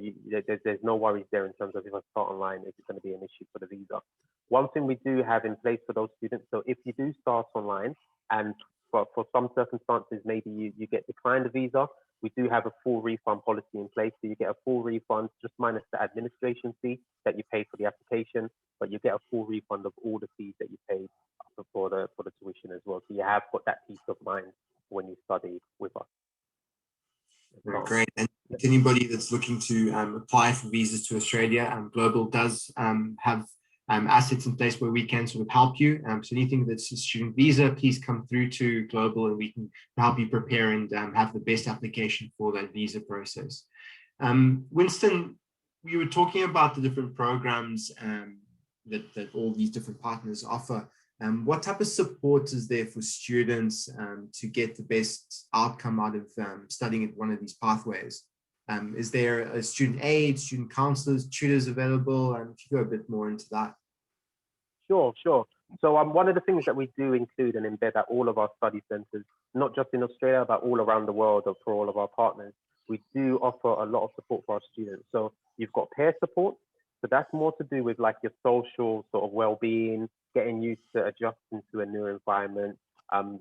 there's no worries there in terms of if I start online, is it going to be an issue for the visa. One thing we do have in place for those students, so if you do start online and for some circumstances, maybe you get declined the visa, we do have a full refund policy in place. So you get a full refund, just minus the administration fee that you pay for the application, but you get a full refund of all the fees that you paid for the tuition as well. So you have got that peace of mind when you study with us. Great. And anybody that's looking to apply for visas to Australia, Global does have assets in place where we can sort of help you. So anything that's a student visa, please come through to Global and we can help you prepare and have the best application for that visa process. Winston, you were talking about the different programs that all these different partners offer. What type of support is there for students to get the best outcome out of studying at one of these pathways? Is there a student aid, student counselors, tutors available? If you go a bit more into that. Sure. So one of the things that we do include and embed at all of our study centres, not just in Australia, but all around the world or for all of our partners, we do offer a lot of support for our students. So you've got peer support. So that's more to do with like your social sort of well-being, getting used to adjusting to a new environment,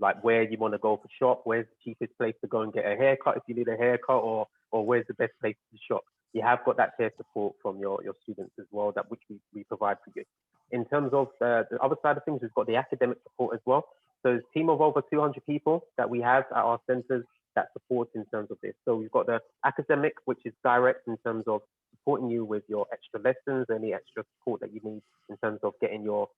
like where you want to go for shop, where's the cheapest place to go and get a haircut if you need a haircut, or where's the best place to shop. You have got that peer support from your students as well, that which we provide for you. In terms of the other side of things, we've got the academic support as well. So there's a team of over 200 people that we have at our centres that support in terms of this. So we've got the academic, which is direct in terms of supporting you with your extra lessons, any extra support that you need in terms of getting your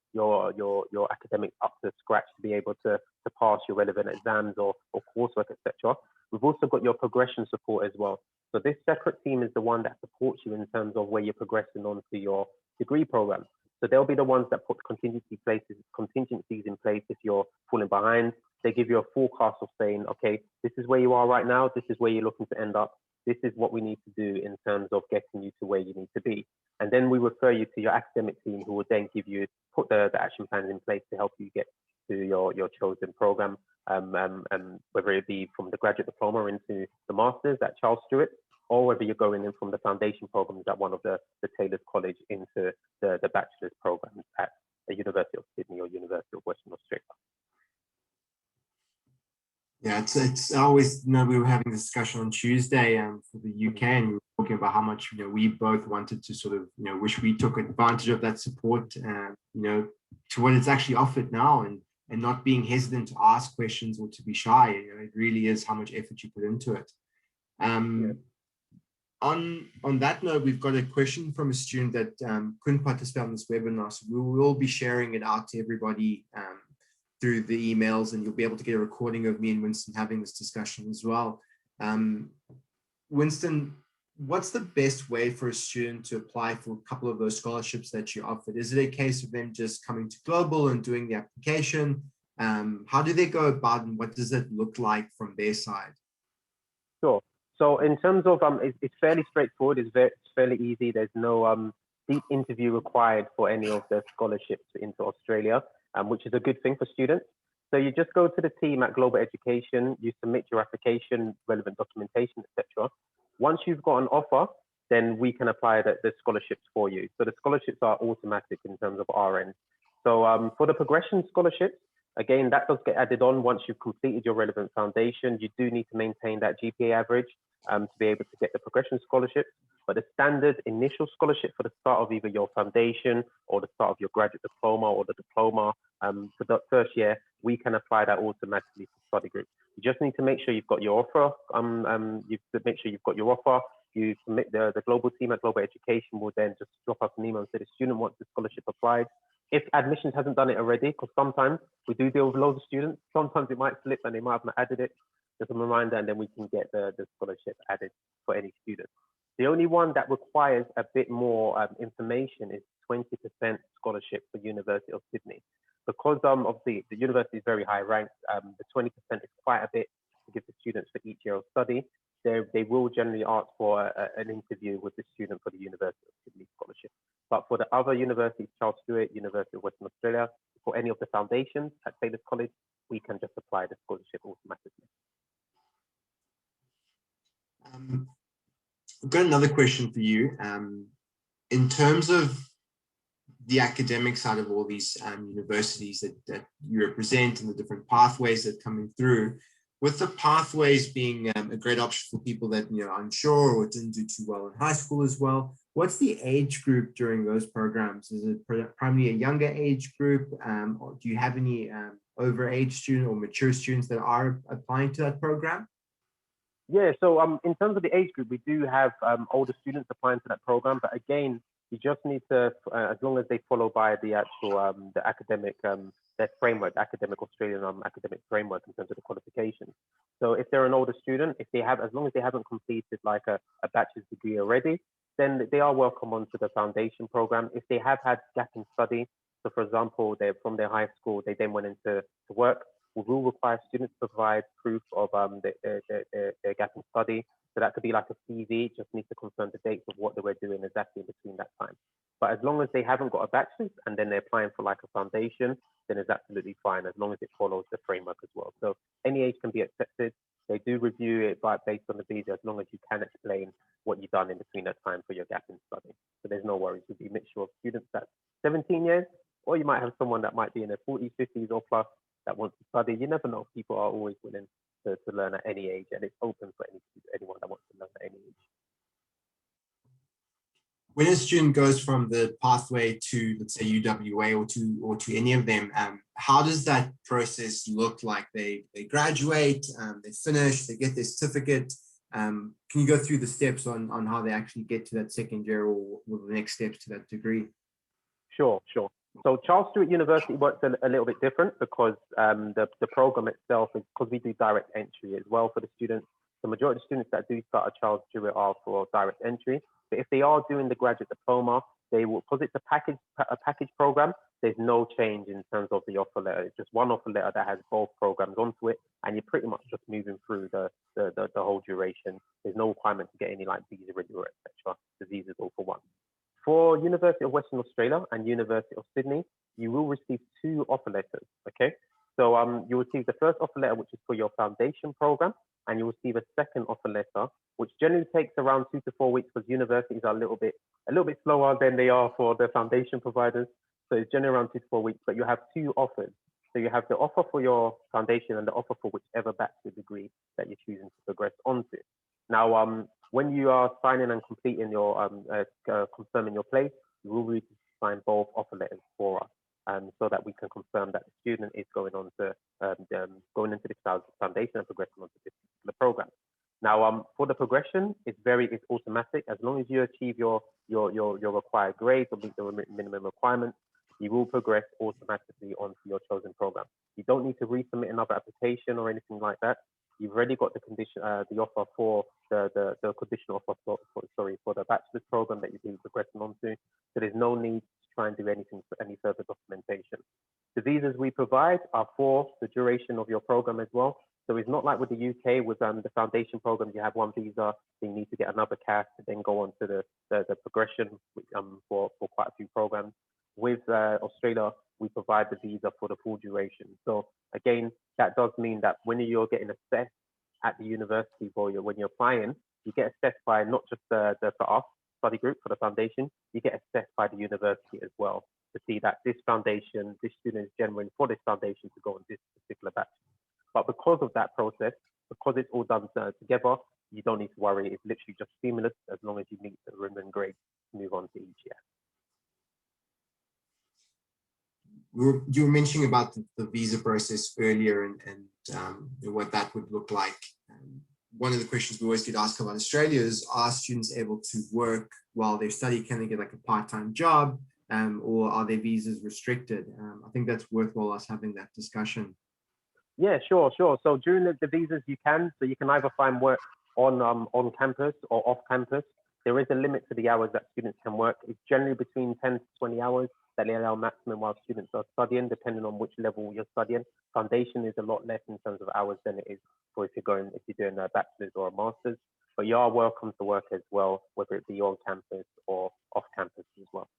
academics up to scratch to be able to pass your relevant exams or coursework, etc. We've also got your progression support as well. So this separate team is the one that supports you in terms of where you're progressing on to your degree program. So they'll be the ones that put contingencies in place if you're falling behind. They give you a forecast of saying, okay, this is where you are right now. This is where you're looking to end up. This is what we need to do in terms of getting you to where you need to be. And then we refer you to your academic team, who will then put the action plans in place to help you get to your chosen program, whether it be from the graduate diploma into the master's at Charles Stewart, or whether you're going in from the foundation programs at one of the Taylor's College into the bachelor's programs at the University of Sydney or University of Western Australia. Yeah, it's always, we were having a discussion on Tuesday for the UK, and we were talking about how much, we both wanted to sort of, wish we took advantage of that support, to what it's actually offered now, and not being hesitant to ask questions or to be shy. It really is how much effort you put into it. On that note, we've got a question from a student that couldn't participate on this webinar, so we will be sharing it out to everybody through the emails, and you'll be able to get a recording of me and Winston having this discussion as well. Winston, what's the best way for a student to apply for a couple of those scholarships that you offered? Is it a case of them just coming to Global and doing the application? How do they go about, and what does it look like from their side? Sure. So in terms of, it's fairly straightforward. It's fairly easy. There's no deep interview required for any of the scholarships into Australia, which is a good thing for students. So you just go to the team at Global Education, you submit your application, relevant documentation, etc. Once you've got an offer, then we can apply the scholarships for you. So the scholarships are automatic in terms of our end. So for the progression scholarships, again, that does get added on once you've completed your relevant foundation. You do need to maintain that GPA average to be able to get the progression scholarship. But the standard initial scholarship for the start of either your foundation or the start of your graduate diploma or the diploma for the first year, we can apply that automatically for study group. You just need to make sure you've got your offer. You make sure you've got your offer. You submit the global team at Global Education will then just drop us an email and say the student wants the scholarship applied. If admissions hasn't done it already, because sometimes we do deal with loads of students, sometimes it might slip and they might have not added it. Just a reminder, and then we can get the scholarship added for any student. The only one that requires a bit more information is 20% scholarship for University of Sydney. Because obviously the university is very high ranked, the 20% is quite a bit to give the students for each year of study. They will generally ask for an interview with the student for the University of Sydney scholarship. But for the other universities, Charles Sturt, University of Western Australia, for any of the foundations at Taylor's College, we can just apply the scholarship automatically. I've got another question for you. In terms of the academic side of all these universities that you represent and the different pathways that are coming through, with the pathways being a great option for people that are unsure or didn't do too well in high school as well, what's the age group during those programs? Is it primarily a younger age group? Or do you have any overage student or mature students that are applying to that program? Yeah, so in terms of the age group, we do have older students applying to that program, but again, you just need to, as long as they follow by the actual the academic their framework, academic Australian academic framework in terms of the qualifications. So if they're an older student, if they have, as long as they haven't completed like a bachelor's degree already, then they are welcome onto the foundation program. If they have had gap in study, so for example, they're from their high school, they then went into work, we will require students to provide proof of their gap in study. So that could be like a CV, just need to confirm the dates of what they were doing exactly in between that time. But as long as they haven't got a bachelor's and then they're applying for like a foundation, then it's absolutely fine as long as it follows the framework as well. So any age can be accepted. They do review it based on the visa as long as you can explain what you've done in between that time for your gap in study. So there's no worries. We'll be a mixture of students that's 17 years, or you might have someone that might be in their 40s, 50s or plus that wants to study. You never know. People are always willing to learn at any age, and it's open for anyone that wants to learn at any age. When a student goes from the pathway to, let's say, UWA or to any of them, how does that process look like? They graduate, they finish, they get their certificate. Can you go through the steps on how they actually get to that second year or the next steps to that degree? Sure. So Charles Sturt University works a little bit different because the program itself is, because we do direct entry as well for the students. The majority of students that do start at Charles Sturt are for direct entry. But if they are doing the graduate diploma, they will, because it's a package program, there's no change in terms of the offer letter. It's just one offer letter that has both programs onto it, and you're pretty much just moving through the whole duration. There's no requirement to get any like visa renewal, etc. The visa's all for one. For University of Western Australia and University of Sydney, you will receive 2 offer letters. Okay, so you receive the first offer letter, which is for your foundation program, and you receive a second offer letter, which generally takes around 2 to 4 weeks because universities are a little bit slower than they are for the foundation providers. So it's generally around 2 to 4 weeks, but you have 2 offers. So you have the offer for your foundation and the offer for whichever bachelor degree that you're choosing to progress onto. Now, when you are signing and completing your confirming your place, you will need to sign both offer letters for us, so that we can confirm that the student is going on to going into this foundation and progressing onto this particular program. Now, for the progression, it's automatic. As long as you achieve your required grades or meet the minimum requirements, you will progress automatically onto your chosen program. You don't need to resubmit another application or anything like that. You've already got the condition, the offer for the conditional offer for the bachelor's program that you've been progressing onto. So there's no need to try and do anything for any further documentation. The visas we provide are for the duration of your program as well. So it's not like with the UK, with the foundation program, you have one visa, then you need to get another CAS to then go on to the progression for quite a few programs. With Australia, we provide the visa for the full duration. So again, that does mean that when you're getting assessed at the university when you're applying, you get assessed by not just the for us study group for the foundation, you get assessed by the university as well to see that this foundation, this student is genuine for this foundation to go on this particular batch. But because of that process, because it's all done together, you don't need to worry. It's literally just seamless as long as you meet the minimum grade to move on to each year. you were mentioning about the visa process earlier and what that would look like. One of the questions we always get asked about Australia is, are students able to work while they study? Can they get like a part-time job, or are their visas restricted? I think that's worthwhile us having that discussion. Yeah, sure. So during the visas, you can either find work on campus or off campus. There is a limit to the hours that students can work. It's generally between 10 to 20 hours that they allow maximum while students are studying, depending on which level you're studying. Foundation is a lot less in terms of hours than it is for if you're doing a bachelor's or a master's. But you are welcome to work as well, whether it be on campus or off campus as well.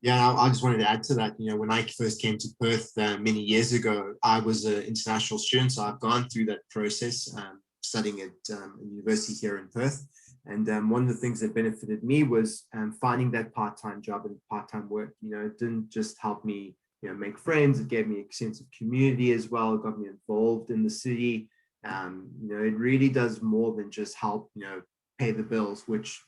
Yeah, I just wanted to add to that. You know, when I first came to Perth many years ago, I was an international student, so I've gone through that process, studying at a university here in Perth. And one of the things that benefited me was finding that part-time job and part-time work. You know, it didn't just help me, you know, make friends. It gave me a sense of community as well. It got me involved in the city. You know, it really does more than just help, you know, pay the bills, which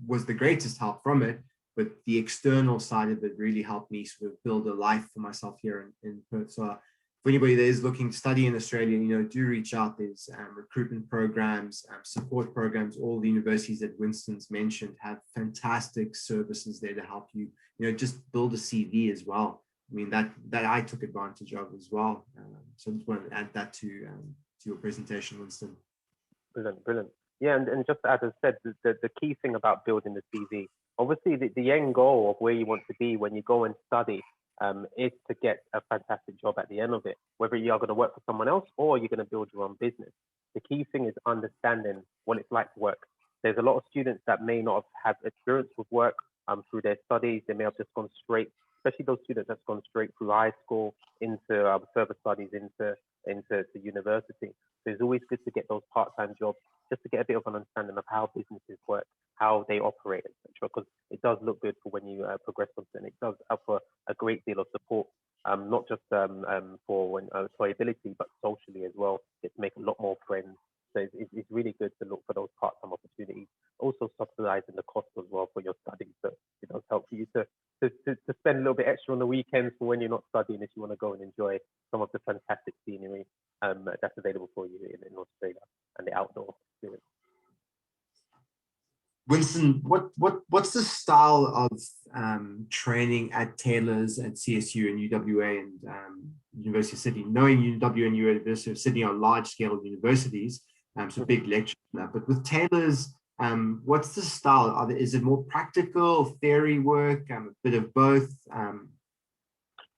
was the greatest help from it. But the external side of it really helped me sort of build a life for myself here in Perth. So for anybody that is looking to study in Australia, you know, do reach out. There's recruitment programs, support programs. All the universities that Winston's mentioned have fantastic services there to help you, you know, just build a CV as well. I mean, that I took advantage of as well. So I just wanted to add that to your presentation, Winston. Brilliant. Yeah, and just as I said, the key thing about building the CV, obviously the end goal of where you want to be when you go and study is to get a fantastic job at the end of it, whether you are going to work for someone else or you're going to build your own business. The key thing is understanding what it's like to work. There's a lot of students that may not have experience with work through their studies. They may have just gone straight, especially those students that's gone straight through high school into further studies into university. So it's always good to get those part-time jobs just to get a bit of an understanding of how businesses work, how they operate, etc. Because it does look good for when you progress something. It does offer a great deal of support, not just for employability, but socially as well. It's make a lot more friends. So it's really good to look for those part-time opportunities. Also subsidizing the cost as well for your studies. So it does help for you to spend a little bit extra on the weekends for when you're not studying, if you want to go and enjoy some of the fantastic scenery that's available for you in Australia and the outdoor experience. Winston, what's the style of training at Taylor's, at CSU and UWA and University of Sydney? Knowing UWA and University of Sydney are large-scale universities, so big lectures, but with Taylor's, what's the style? Is it more practical, theory work, a bit of both?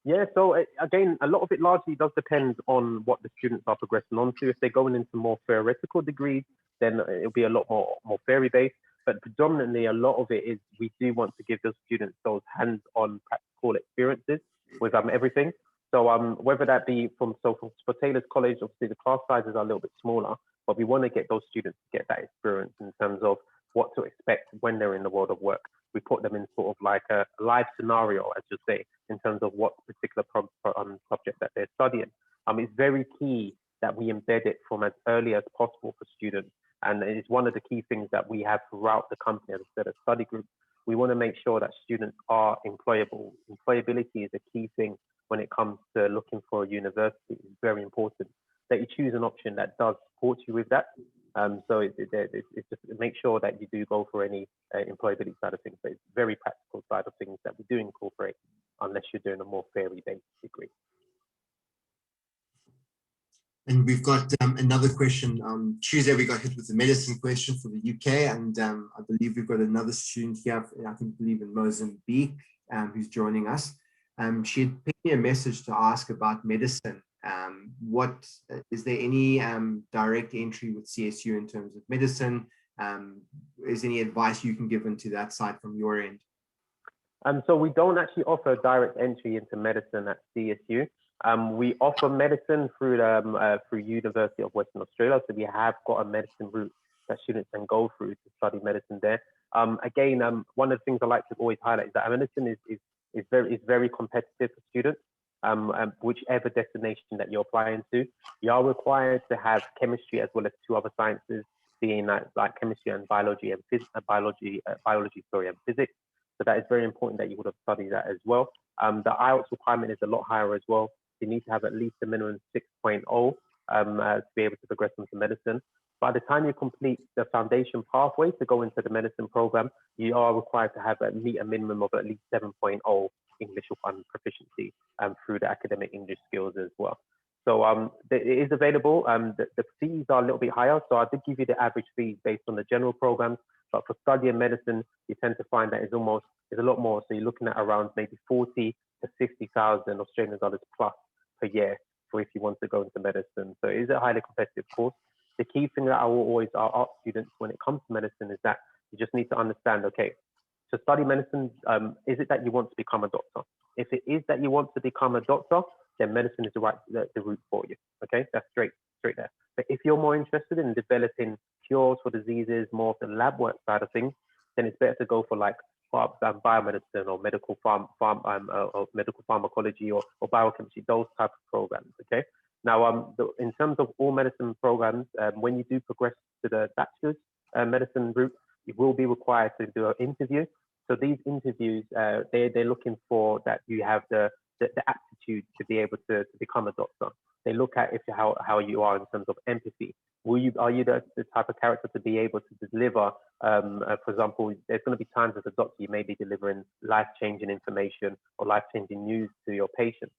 Yeah, so again, a lot of it largely does depend on what the students are progressing on to. If they're going into more theoretical degrees, then it'll be a lot more theory-based. But predominantly, a lot of it is we do want to give those students those hands-on practical experiences with everything. So whether that be for Taylor's College, obviously the class sizes are a little bit smaller, but we want to get those students to get that experience in terms of what to expect when they're in the world of work. We put them in sort of like a live scenario, as you say, in terms of what particular subject that they're studying. It's very key that we embed it from as early as possible for students. And it's one of the key things that we have throughout the company, as I said, a study group. We want to make sure that students are employable. Employability is a key thing when it comes to looking for a university. It's very important that you choose an option that does support you with that. So it's just make sure that you do go for any employability side of things, but it's very practical side of things that we do incorporate unless you're doing a more theory-based degree. And we've got another question. On Tuesday, we got hit with the medicine question for the UK, and I believe we've got another student here, I believe in Mozambique, who's joining us. She had picked me a message to ask about medicine. What is there any direct entry with CSU in terms of medicine? Is there any advice you can give into that side from your end? So we don't actually offer direct entry into medicine at CSU. We offer medicine through University of Western Australia. So we have got a medicine route that students can go through to study medicine there. Again, one of the things I like to always highlight is that medicine is very competitive for students. Whichever destination that you're applying to, you are required to have chemistry as well as two other sciences, being like chemistry and biology and biology and physics. So that is very important that you would have studied that as well. The Ielts requirement is a lot higher as well. You need to have at least a minimum 6.0 to be able to progress into medicine. By the time you complete the foundation pathway to go into the medicine program, you are required to have meet a minimum of at least 7.0 English proficiency through the academic English skills as well. So it is available. The fees are a little bit higher. So I did give you the average fees based on the general programs, but for studying medicine, you tend to find that it's a lot more. So you're looking at around maybe 40 to 50,000 Australian dollars plus per year for if you want to go into medicine. So it is a highly competitive course. The key thing that I will always ask students when it comes to medicine is that you just need to understand, okay, to study medicine, is it that you want to become a doctor? If it is that you want to become a doctor, then medicine is the route for you. Okay, that's straight there. But if you're more interested in developing cures for diseases, more of the lab work side of things, then it's better to go for like biomedicine or medical or medical pharmacology or biochemistry, those type of programs. Okay. Now, in terms of all medicine programs, when you do progress to the bachelor's medicine route, you will be required to do an interview. So these interviews, they're looking for that you have the aptitude to be able to become a doctor. They look at how you are in terms of empathy. Are you the type of character to be able to deliver? For example, there's going to be times as a doctor you may be delivering life-changing information or life-changing news to your patients.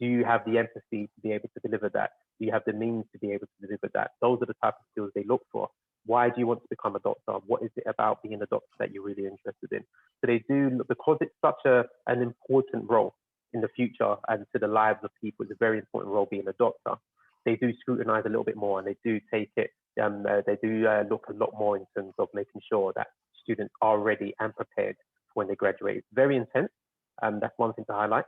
Do you have the empathy to be able to deliver that? Do you have the means to be able to deliver that? Those are the type of skills they look for. Why do you want to become a doctor? What is it about being a doctor that you're really interested in? So they do, because it's such an important role in the future and to the lives of people, it's a very important role being a doctor. They do scrutinize a little bit more and they do take it, they do look a lot more in terms of making sure that students are ready and prepared when they graduate. It's very intense, that's one thing to highlight,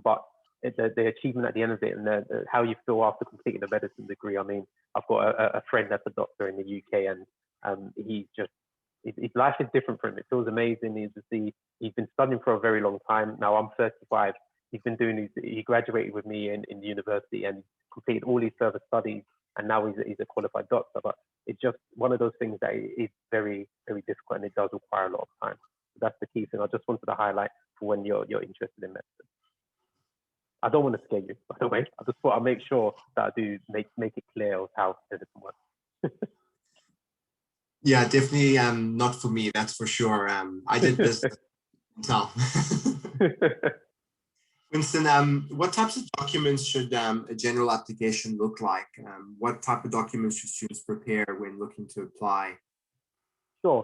but the achievement at the end of it and how you feel after completing a medicine degree. I mean, I've got a friend that's a doctor in the UK and his life is different for him. It feels amazing. He's been studying for a very long time. Now I'm 35. He graduated with me in the university and completed all his further studies. And now he's a qualified doctor. But it's just one of those things that is very, very difficult and it does require a lot of time. So that's the key thing. I just wanted to highlight for when you're interested in medicine. I don't want to scare you, by the way. I just thought I'd make sure that I do make it clear of how everything works. Yeah, definitely not for me, that's for sure. I did this myself. Winston, what types of documents should a general application look like? What type of documents should students prepare when looking to apply? Sure.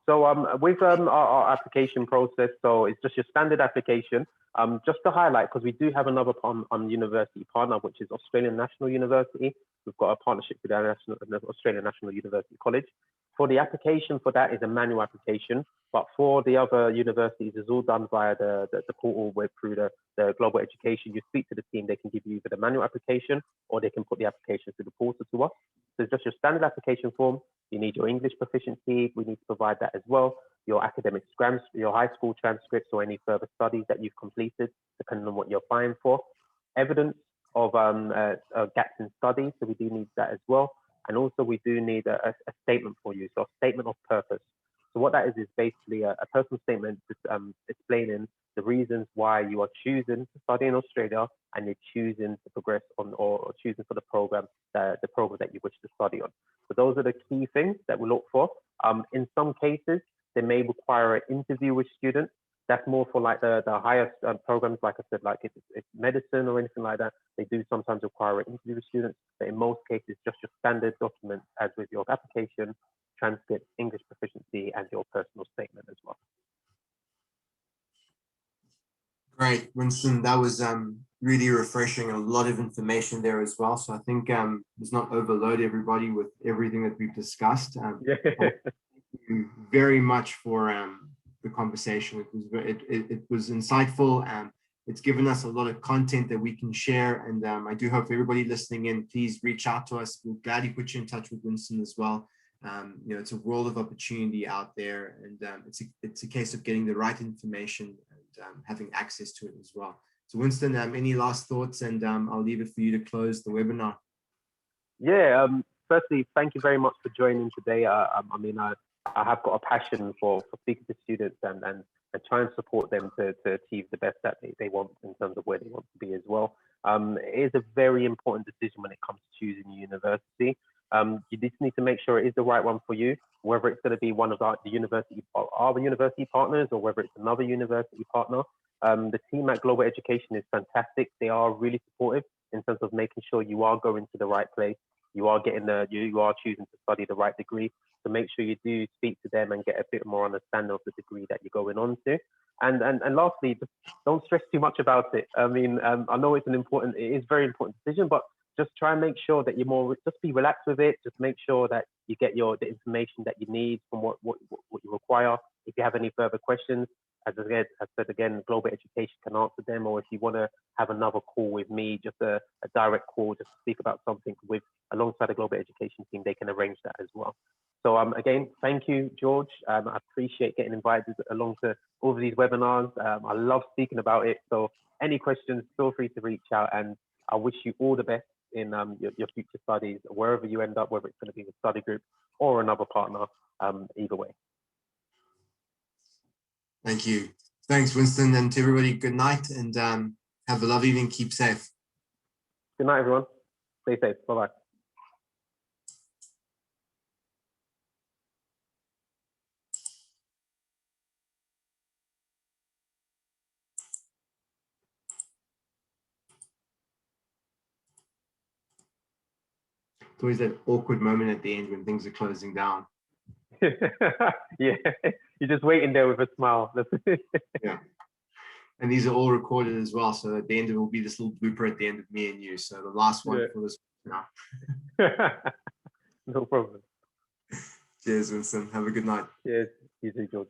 So with our application process, so it's just your standard application. Just to highlight, because we do have another university partner, which is Australian National University. We've got a partnership with the Australian National University College. For the application for that is a manual application, but for the other universities, it's all done via the portal where through the global education. You speak to the team, they can give you either the manual application or they can put the application through the portal to us. So it's just your standard application form. You need your English proficiency. We need to provide that as well. Your academic your high school transcripts or any further studies that you've completed, depending on what you're applying for. Evidence of gaps in studies, so we do need that as well. And also we do need a statement for you, so a statement of purpose. So what that is basically a personal statement explaining the reasons why you are choosing to study in Australia and you're choosing to progress on or choosing for the program that you wish to study on. So those are the key things that we look for. In some cases, they may require an interview with students. That's more for like the higher programs, like I said, like if it's medicine or anything like that, they do sometimes require an interview with students, but in most cases, just your standard documents as with your application, transcript, English proficiency, and your personal statement as well. Great, Winston, that was really refreshing, a lot of information there as well. So I think let's not overload everybody with everything that we've discussed. Thank you very much for the conversation. It was insightful and it's given us a lot of content that we can share. And I do hope everybody listening in, please reach out to us. We'll gladly put you in touch with Winston as well. You know, it's a world of opportunity out there, and it's a case of getting the right information and having access to it as well. So Winston, any last thoughts? And I'll leave it for you to close the webinar. Yeah, firstly, thank you very much for joining today. I mean, I have got a passion for speaking to students and and try and support them to achieve the best that they want in terms of where they want to be as well. It is a very important decision when it comes to choosing a university. You just need to make sure it is the right one for you, whether it's going to be one of our university partners or whether it's another university partner. The team at Global Education is fantastic. They are really supportive in terms of making sure you are going to the right place. You are getting you are choosing to study the right degree. So make sure you do speak to them and get a bit more understanding of the degree that you're going on to. And lastly, just don't stress too much about it. I mean, I know it is a very important decision, but just try and make sure that just be relaxed with it. Just make sure that you get the information that you need from what you require. If you have any further questions, as I said again, Global Education can answer them, or if you want to have another call with me, just a direct call, just to speak about something alongside the Global Education team, they can arrange that as well. So again, thank you, George. I appreciate getting invited along to all of these webinars. I love speaking about it. So any questions, feel free to reach out, and I wish you all the best in your future studies, wherever you end up, whether it's going to be a study group or another partner, either way. Thank you. Thanks, Winston, and to everybody, good night, and have a lovely evening. Keep safe. Good night, everyone. Stay safe. Bye-bye. It's always that awkward moment at the end when things are closing down. Yeah, you're just waiting there with a smile. Yeah. And these are all recorded as well. So at the end, it will be this little blooper at the end of me and you. So the last one for this now. No problem. Cheers, Winston. Have a good night. Cheers. You too, George.